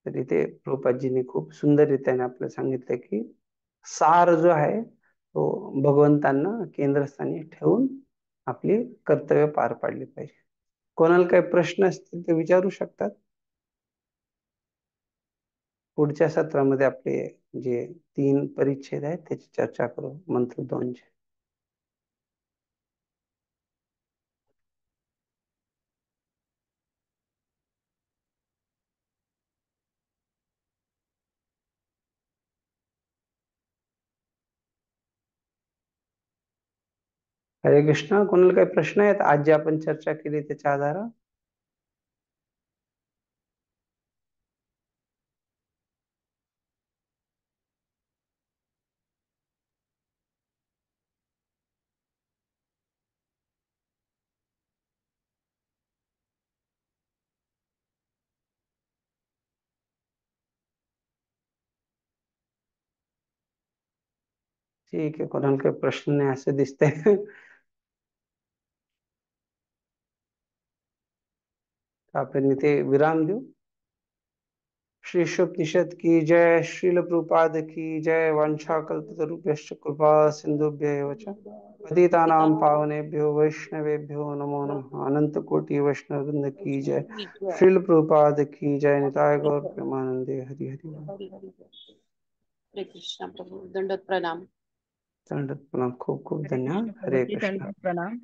तर इथे प्रभुपादजींनी खूप सुंदर रीतीने आपल्याला सांगितलं की सार जो आहे तो भगवंतांना केंद्रस्थानी ठेवून आपली कर्तव्य पार पाडली पाहिजे. कोणाला काही प्रश्न असतील ते विचारू शकतात. पुढच्या सत्रामध्ये आपले जे 3 परिच्छेद आहेत त्याची चर्चा करू मंत्र 2 ची. हरे कृष्ण. कोणाला काही प्रश्न आहेत आज जे आपण चर्चा केली त्याच्या आधारावर? ठीक आहे. कोणाला काही प्रश्न नाही असं दिसतंय. आपण इथे विराम देऊ. श्री उपनिषद की जय. श्रील प्रभुपाद की जय. वंशाकल्पतरुभ्यश्च कृपा सिंधुभ्यैव च पतितानां पावनेभ्यो वैष्णवेभ्यो नमो नमः. अनंत कोटि वैष्णव वृंद की जय. श्रील प्रभुपाद की जय. निताय गौर प्रेमानंदे. हरि हरि बोल. हरे कृष्ण प्रभु. दंडवत प्रणाम. दंडवत प्रणाम. खूप खूप हरे धन्यवाद. कृष्ण हरे प्रभुजी, कृष्ण. दंडवत प्रणाम.